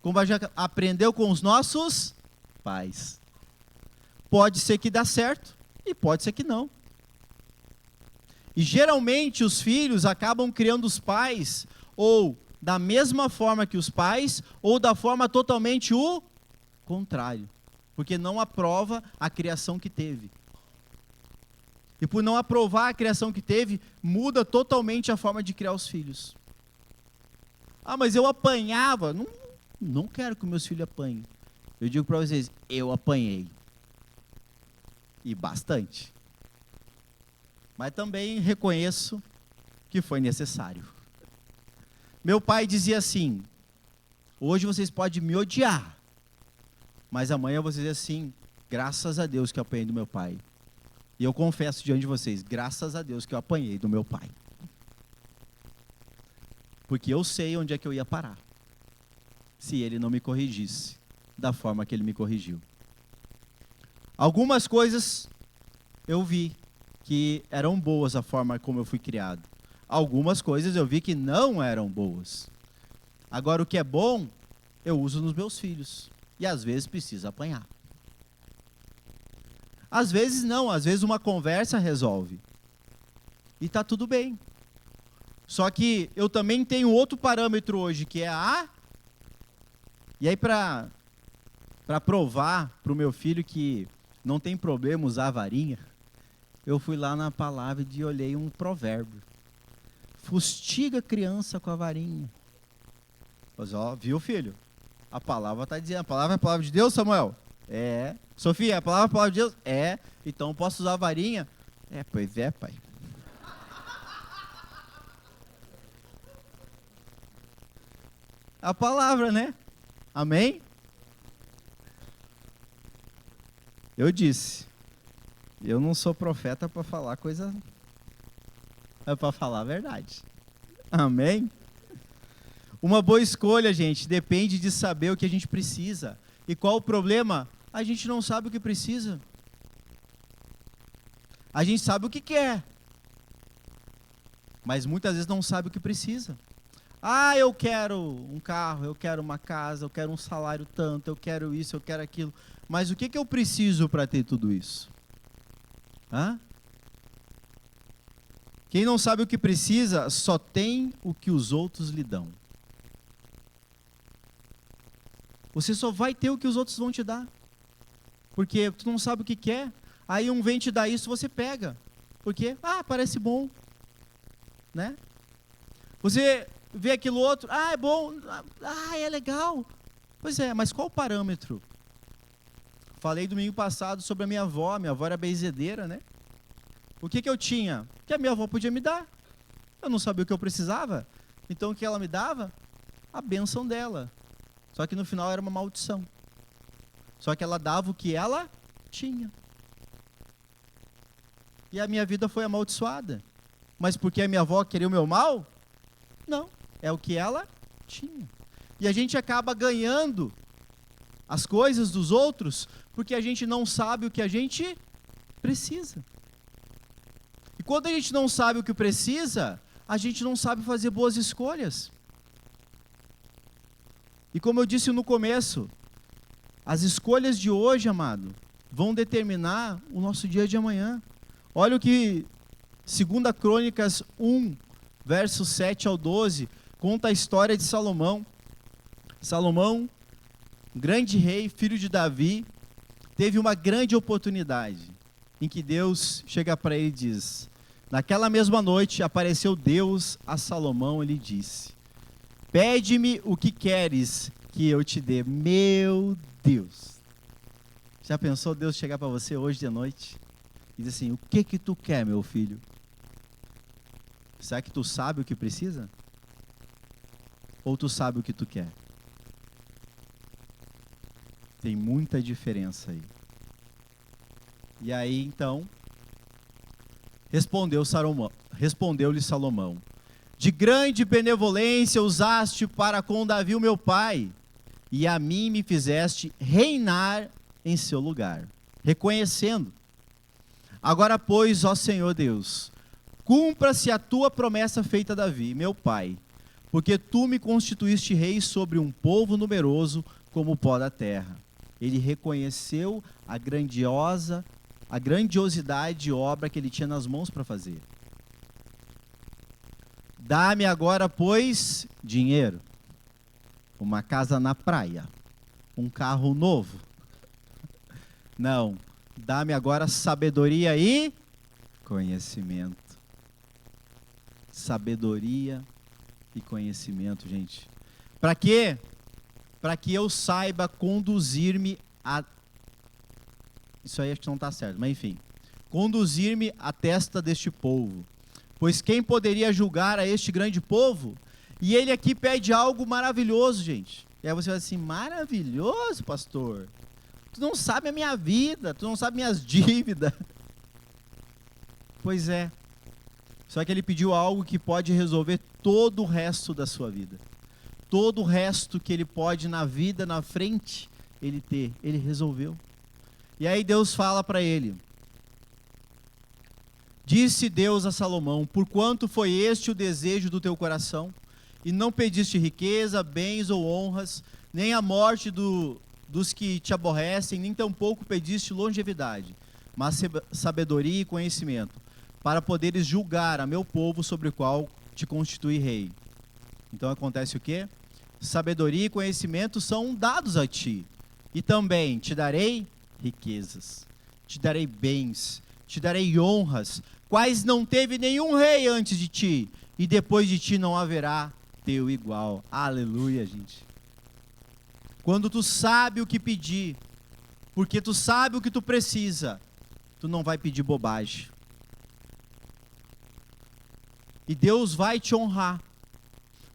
Como a gente aprendeu com os nossos pais. Pode ser que dê certo e pode ser que não. E geralmente os filhos acabam criando os pais ou da mesma forma que os pais ou da forma totalmente o contrário. Porque não aprova a criação que teve. E por não aprovar a criação que teve, muda totalmente a forma de criar os filhos. Ah, mas eu apanhava. Não quero que meus filhos apanhem. Eu digo para vocês, eu apanhei. E bastante. Mas também reconheço que foi necessário. Meu pai dizia assim, hoje vocês podem me odiar, mas amanhã eu vou dizer assim, graças a Deus que eu apanhei do meu pai. E eu confesso diante de vocês, graças a Deus que eu apanhei do meu pai. Porque eu sei onde é que eu ia parar, se ele não me corrigisse da forma que ele me corrigiu. Algumas coisas eu vi que eram boas a forma como eu fui criado. Algumas coisas eu vi que não eram boas. Agora o que é bom, eu uso nos meus filhos. E às vezes precisa apanhar. Às vezes não, às vezes uma conversa resolve. E está tudo bem. Só que eu também tenho outro parâmetro hoje, que é a... E aí para provar para o meu filho que não tem problema usar a varinha, eu fui lá na palavra e olhei um provérbio. Fustiga a criança com a varinha. Mas ó, viu, filho? A palavra está dizendo, a palavra é a palavra de Deus, Samuel? É. Sofia, a palavra é a palavra de Deus? É. Então posso usar a varinha? É, pois é, pai. A palavra, né? Amém? Eu disse, eu não sou profeta para falar coisa, é para falar a verdade. Amém? Uma boa escolha, gente, depende de saber o que a gente precisa. E qual o problema? A gente não sabe o que precisa. A gente sabe o que quer, mas muitas vezes não sabe o que precisa. Ah, eu quero um carro, eu quero uma casa, eu quero um salário tanto, eu quero isso, eu quero aquilo. Mas o que eu preciso para ter tudo isso? Hã? Quem não sabe o que precisa, só tem o que os outros lhe dão. Você só vai ter o que os outros vão te dar. Porque tu não sabe o que quer. Aí um vem te dar isso, você pega. Porque, parece bom. Né? Você vê aquilo outro, é bom, é legal. Pois é, mas qual o parâmetro? Falei domingo passado sobre a minha avó era benzedeira, né? O que eu tinha? O que a minha avó podia me dar. Eu não sabia o que eu precisava. Então o que ela me dava? A bênção dela. Só que no final era uma maldição. Só que ela dava o que ela tinha. E a minha vida foi amaldiçoada. Mas porque a minha avó queria o meu mal? Não, é o que ela tinha. E a gente acaba ganhando as coisas dos outros porque a gente não sabe o que a gente precisa. E quando a gente não sabe o que precisa, a gente não sabe fazer boas escolhas. E como eu disse no começo, as escolhas de hoje, amado, vão determinar o nosso dia de amanhã. Olha o que 2 Crônicas 1, versos 7 ao 12, conta a história de Salomão. Salomão, grande rei, filho de Davi, teve uma grande oportunidade, em que Deus chega para ele e diz, naquela mesma noite apareceu Deus a Salomão e lhe disse, pede-me o que queres que eu te dê. Meu Deus! Já pensou Deus chegar para você hoje de noite e dizer assim, o que tu quer, meu filho? Será que tu sabe o que precisa? Ou tu sabe o que tu quer? Tem muita diferença aí. E aí, então, respondeu-lhe Salomão, de grande benevolência usaste para com Davi o meu pai, e a mim me fizeste reinar em seu lugar, reconhecendo. Agora, pois, ó Senhor Deus, cumpra-se a tua promessa feita a Davi, meu pai, porque tu me constituíste rei sobre um povo numeroso como o pó da terra. Ele reconheceu a grandiosidade de obra que ele tinha nas mãos para fazer. Dá-me agora, pois, dinheiro, uma casa na praia, um carro novo. Não, dá-me agora sabedoria e conhecimento. Sabedoria e conhecimento, gente. Para quê? Para que eu saiba conduzir-me a... Isso aí acho que não está certo, mas enfim. Conduzir-me à testa deste povo. Pois quem poderia julgar a este grande povo? E ele aqui pede algo maravilhoso, gente. E aí você vai assim, maravilhoso, pastor? Tu não sabe a minha vida, tu não sabe minhas dívidas. Pois é. Só que ele pediu algo que pode resolver todo o resto da sua vida. Todo o resto que ele pode na vida, na frente, ele resolveu. E aí Deus fala para ele, disse Deus a Salomão, porquanto foi este o desejo do teu coração, e não pediste riqueza, bens ou honras, nem a morte dos que te aborrecem, nem tampouco pediste longevidade, mas sabedoria e conhecimento, para poderes julgar a meu povo sobre o qual te constituí rei. Então acontece o quê? Sabedoria e conhecimento são dados a ti, e também te darei riquezas, te darei bens, te darei honras, quais não teve nenhum rei antes de ti, e depois de ti não haverá teu igual. Aleluia, gente. Quando tu sabe o que pedir, porque tu sabe o que tu precisa, tu não vai pedir bobagem. E Deus vai te honrar.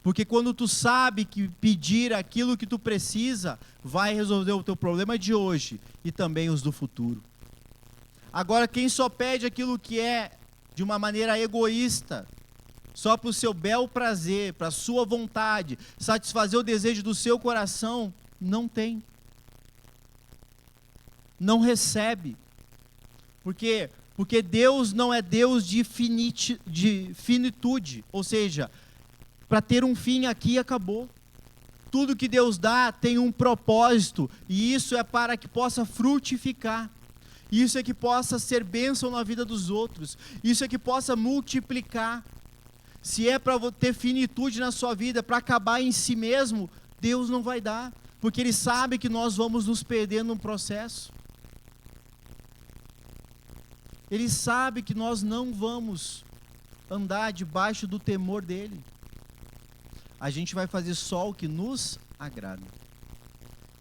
Porque quando tu sabe que pedir aquilo que tu precisa, vai resolver o teu problema de hoje e também os do futuro. Agora, quem só pede aquilo que é de uma maneira egoísta, só para o seu bel prazer, para a sua vontade, satisfazer o desejo do seu coração, não tem. Não recebe. Porque Deus não é Deus de finitude, ou seja, para ter um fim aqui e acabou. Tudo que Deus dá tem um propósito, e isso é para que possa frutificar. Isso é que possa ser bênção na vida dos outros. Isso é que possa multiplicar. Se é para ter finitude na sua vida, para acabar em si mesmo, Deus não vai dar. Porque Ele sabe que nós vamos nos perder num processo. Ele sabe que nós não vamos andar debaixo do temor dEle. A gente vai fazer só o que nos agrada.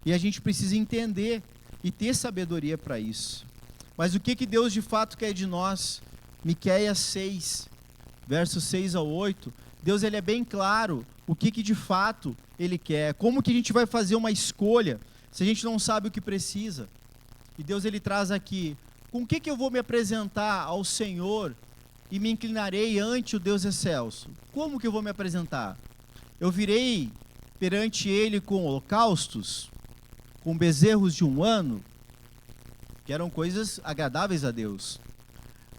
E a gente precisa entender e ter sabedoria para isso. Mas o que Deus de fato quer de nós? Miqueias 6, versos 6 ao 8, Deus ele é bem claro o que de fato Ele quer. Como que a gente vai fazer uma escolha se a gente não sabe o que precisa? E Deus ele traz aqui, com o que eu vou me apresentar ao Senhor e me inclinarei ante o Deus excelso? Como que eu vou me apresentar? Eu virei perante Ele com holocaustos, com bezerros de 1 ano, que eram coisas agradáveis a Deus.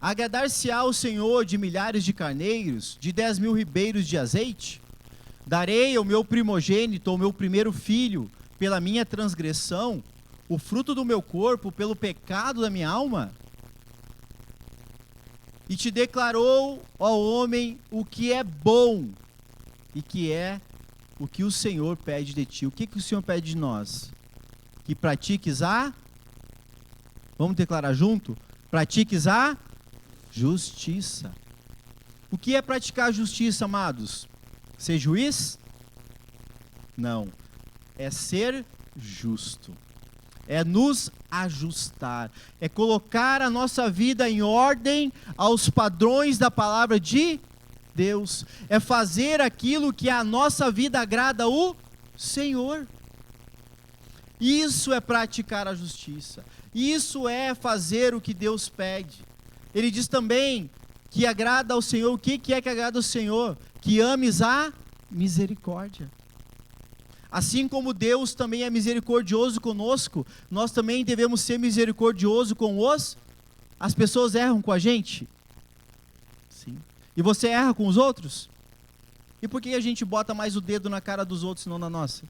Agradar-se-á o Senhor de milhares de carneiros, de 10.000 ribeiros de azeite? Darei ao meu primogênito, ao meu primeiro filho, pela minha transgressão, o fruto do meu corpo, pelo pecado da minha alma? E te declarou, ó homem, o que é bom, e que é o que o Senhor pede de ti. O que o Senhor pede de nós? Que pratiques vamos declarar junto? Pratiques a justiça. O que é praticar a justiça, amados? Ser juiz? Não. É ser justo. É nos ajustar. É colocar a nossa vida em ordem aos padrões da palavra de Deus. É fazer aquilo que a nossa vida agrada o Senhor. Isso é praticar a justiça. Isso é fazer o que Deus pede. Ele diz também que agrada ao Senhor. O que é que agrada ao Senhor? Que ames a misericórdia. Assim como Deus também é misericordioso conosco, nós também devemos ser misericordiosos com as pessoas erram com a gente? Sim. E você erra com os outros? E por que a gente bota mais o dedo na cara dos outros e não na nossa?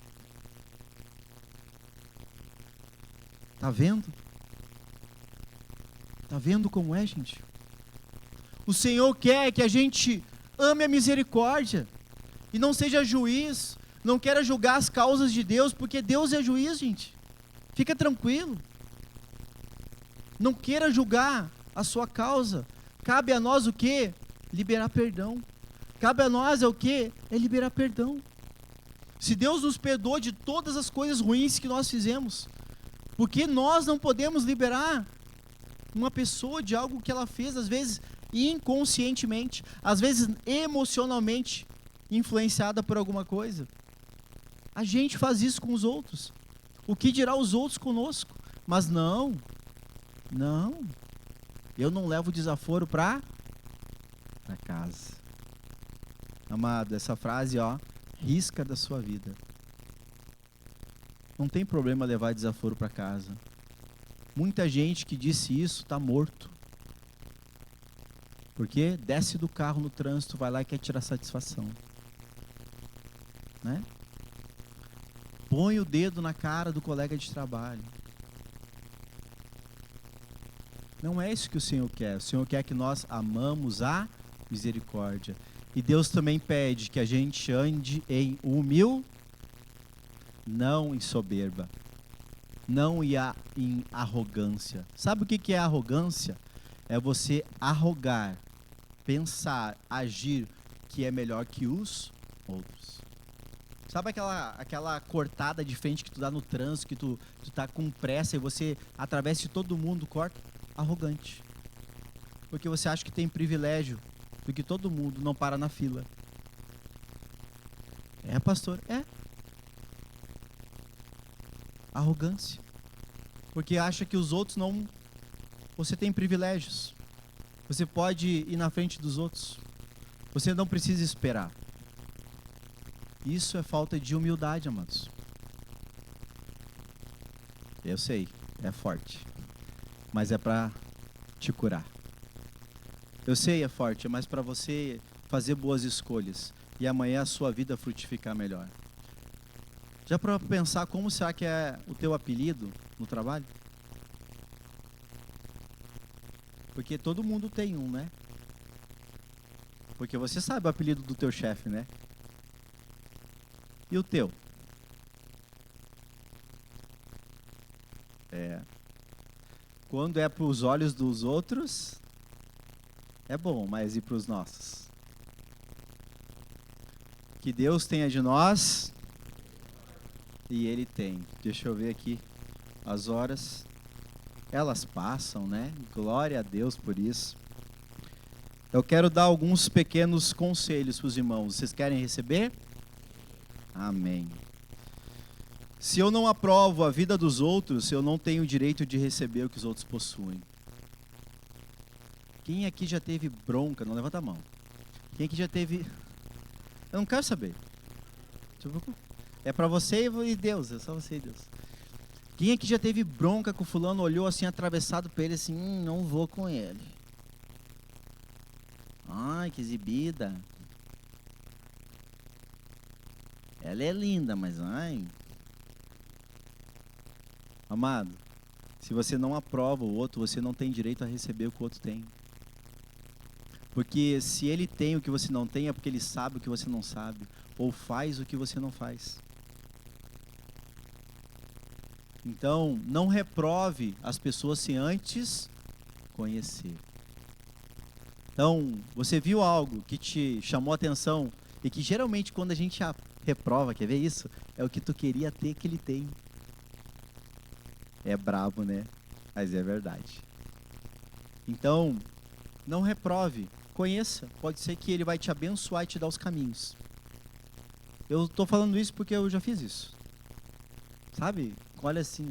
Tá vendo? Tá vendo como é, gente? O Senhor quer que a gente ame a misericórdia e não seja juiz, não queira julgar as causas de Deus, porque Deus é juiz, gente. Fica tranquilo. Não queira julgar a sua causa. Cabe a nós o quê? Liberar perdão. Cabe a nós o quê? É liberar perdão. Se Deus nos perdoou de todas as coisas ruins que nós fizemos, por que nós não podemos liberar uma pessoa de algo que ela fez, às vezes inconscientemente, às vezes emocionalmente influenciada por alguma coisa? A gente faz isso com os outros. O que dirá os outros conosco? Mas não, eu não levo desaforo para casa. Amado, essa frase, risca da sua vida. Não tem problema levar desaforo para casa. Muita gente que disse isso está morto. Porque desce do carro no trânsito, vai lá e quer tirar satisfação. Né? Põe o dedo na cara do colega de trabalho. Não é isso que o Senhor quer. O Senhor quer que nós amamos a misericórdia. E Deus também pede que a gente ande em não em soberba, não em arrogância. Sabe o que é arrogância? É você arrogar, pensar, agir que é melhor que os outros. Sabe aquela cortada de frente que tu dá no trânsito, que tu tá com pressa e você atravessa de todo mundo, corta? Arrogante. Porque você acha que tem privilégio, porque todo mundo não para na fila. É, pastor? É. Arrogância. Porque acha que os outros não... Você tem privilégios. Você pode ir na frente dos outros. Você não precisa esperar. Isso é falta de humildade, amados. Eu sei, é forte. Mas é para te curar. Eu sei, é forte, mas para você fazer boas escolhas. E amanhã a sua vida frutificar melhor. Já para pensar como será que é o teu apelido no trabalho? Porque todo mundo tem um, né? Porque você sabe o apelido do teu chefe, né? E o teu? Quando é para os olhos dos outros, é bom, mas e para os nossos? Que Deus tenha de nós, e Ele tem. Deixa eu ver aqui as horas. Elas passam, né? Glória a Deus por isso. Eu quero dar alguns pequenos conselhos para os irmãos. Vocês querem receber? Amém. Se eu não aprovo a vida dos outros, eu não tenho o direito de receber o que os outros possuem. Quem aqui já teve bronca? Não levanta a mão. Quem aqui já teve... Eu não quero saber. É para você e Deus, é só você e Deus. Quem aqui já teve bronca com o fulano, olhou assim, atravessado para ele assim, não vou com ele. Ai, que exibida. Ela é linda, mas ai... Amado, se você não aprova o outro, você não tem direito a receber o que o outro tem. Porque se ele tem o que você não tem, é porque ele sabe o que você não sabe, ou faz o que você não faz. Então, não reprove as pessoas sem antes conhecer. Então, você viu algo que te chamou a atenção, e que geralmente quando a gente reprova, quer ver isso? É o que tu queria ter que ele tem. É brabo, né? Mas é verdade. Então, não reprove, conheça. Pode ser que ele vai te abençoar e te dar os caminhos. Eu estou falando isso porque eu já fiz isso. Sabe? Olha assim,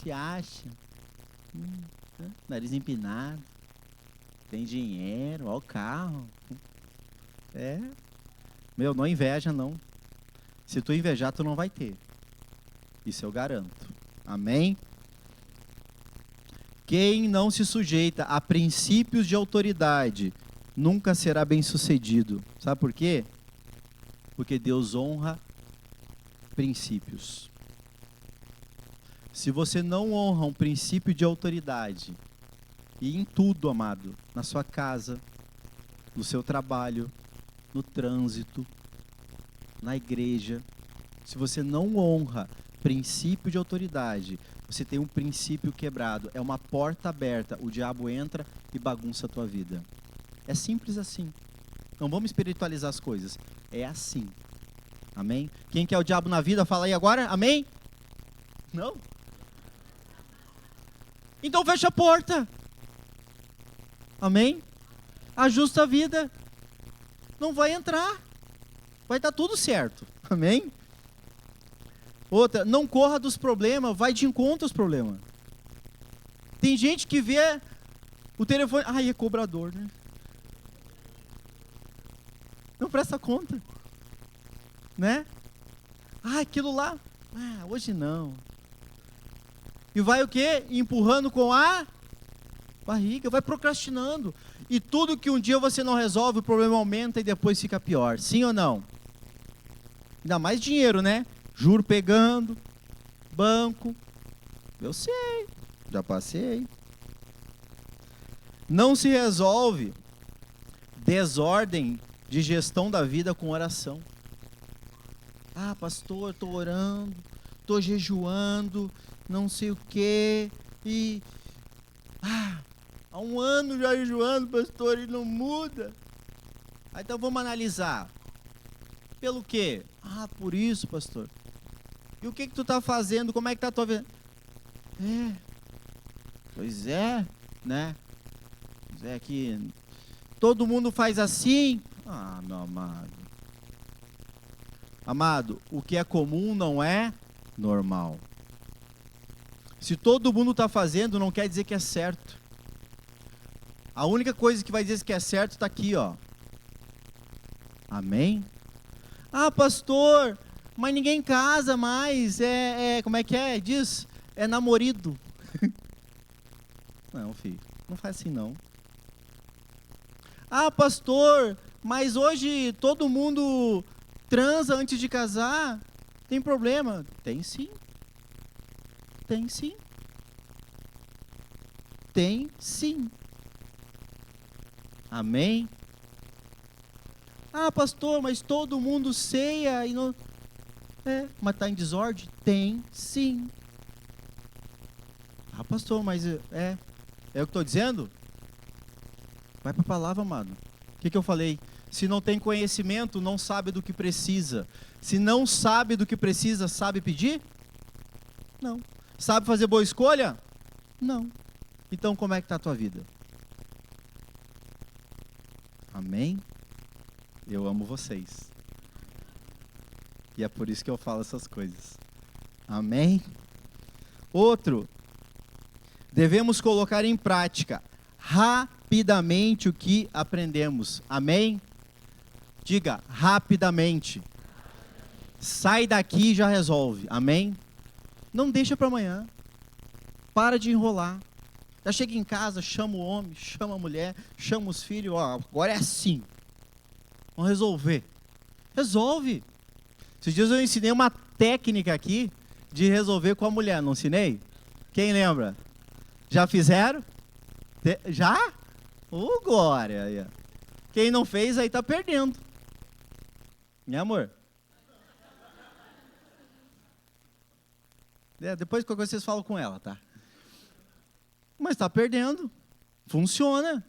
se acha. Nariz empinado. Tem dinheiro, ó o carro. Meu, não inveja não. Se tu invejar, tu não vai ter. Isso eu garanto. Amém? Quem não se sujeita a princípios de autoridade nunca será bem-sucedido. Sabe por quê? Porque Deus honra princípios. Se você não honra um princípio de autoridade, e em tudo, amado, na sua casa, no seu trabalho, no trânsito, na igreja, se você não honra princípio de autoridade, você tem um princípio quebrado, é uma porta aberta, o diabo entra e bagunça a tua vida. É simples assim. Não vamos espiritualizar as coisas. É assim. Amém? Quem quer o diabo na vida, fala aí agora. Amém? Não? Então fecha a porta. Amém? Ajusta a vida. Não vai entrar. Vai dar tudo certo. Amém? Outra, não corra dos problemas, vai de encontro aos problemas. Tem gente que vê o telefone, é cobrador, né? Não presta conta. Né? Aquilo lá, hoje não. E vai o quê? Empurrando com a barriga, vai procrastinando. E tudo que um dia você não resolve, o problema aumenta e depois fica pior. Sim ou não? Ainda mais dinheiro, né? Juro pegando, banco. Eu sei, já passei. Não se resolve desordem de gestão da vida com oração. Pastor, estou orando, estou jejuando, não sei o quê. E há um ano já jejuando, pastor, e não muda. Então vamos analisar. Pelo quê? Por isso, pastor. E o que tu está fazendo? Como é que está a tua vida? Pois é, né? Pois é que todo mundo faz assim. Meu amado. Amado, o que é comum não é normal. Se todo mundo está fazendo, não quer dizer que é certo. A única coisa que vai dizer que é certo está aqui, ó. Amém? Pastor, mas ninguém casa mais, como é que é? Diz, é namorido. Não, filho, não faz assim não. Pastor, mas hoje todo mundo transa antes de casar, tem problema? Tem sim. Tem sim. Tem sim. Amém? Ah, pastor, mas todo mundo ceia e não... mas está em desordem? Tem sim. Ah, pastor, mas é o que estou dizendo? Vai para a palavra, amado. O que eu falei? Se não tem conhecimento, não sabe do que precisa. Se não sabe do que precisa, sabe pedir? Não. Sabe fazer boa escolha? Não. Então como é que está a tua vida? Amém? Eu amo vocês. E é por isso que eu falo essas coisas. Amém? Outro. Devemos colocar em prática rapidamente o que aprendemos. Amém? Diga, rapidamente. Sai daqui e já resolve. Amém? Não deixa para amanhã. Para de enrolar. Já chega em casa, chama o homem, chama a mulher, chama os filhos. Ó, agora é assim. Vamos resolver. Resolve. Esses dias eu ensinei uma técnica aqui de resolver com a mulher. Não ensinei? Quem lembra? Já fizeram? Já? Ô, glória! Quem não fez aí tá perdendo. Né, amor? Depois qualquer coisa vocês falam com ela, tá? Mas está perdendo. Funciona.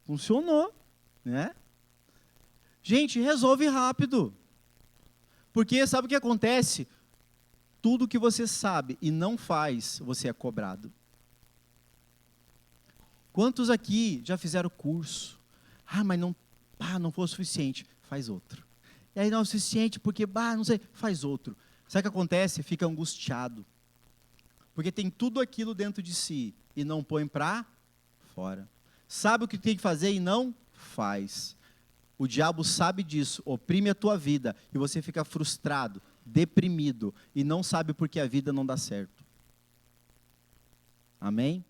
Funcionou, né? Gente, resolve rápido. Porque sabe o que acontece? Tudo que você sabe e não faz, você é cobrado. Quantos aqui já fizeram curso? Mas não foi o suficiente. Faz outro. E aí não é o suficiente porque, não sei, faz outro. Sabe o que acontece? Fica angustiado. Porque tem tudo aquilo dentro de si e não põe para fora. Sabe o que tem que fazer e não faz. O diabo sabe disso, oprime a tua vida e você fica frustrado, deprimido e não sabe por que a vida não dá certo. Amém?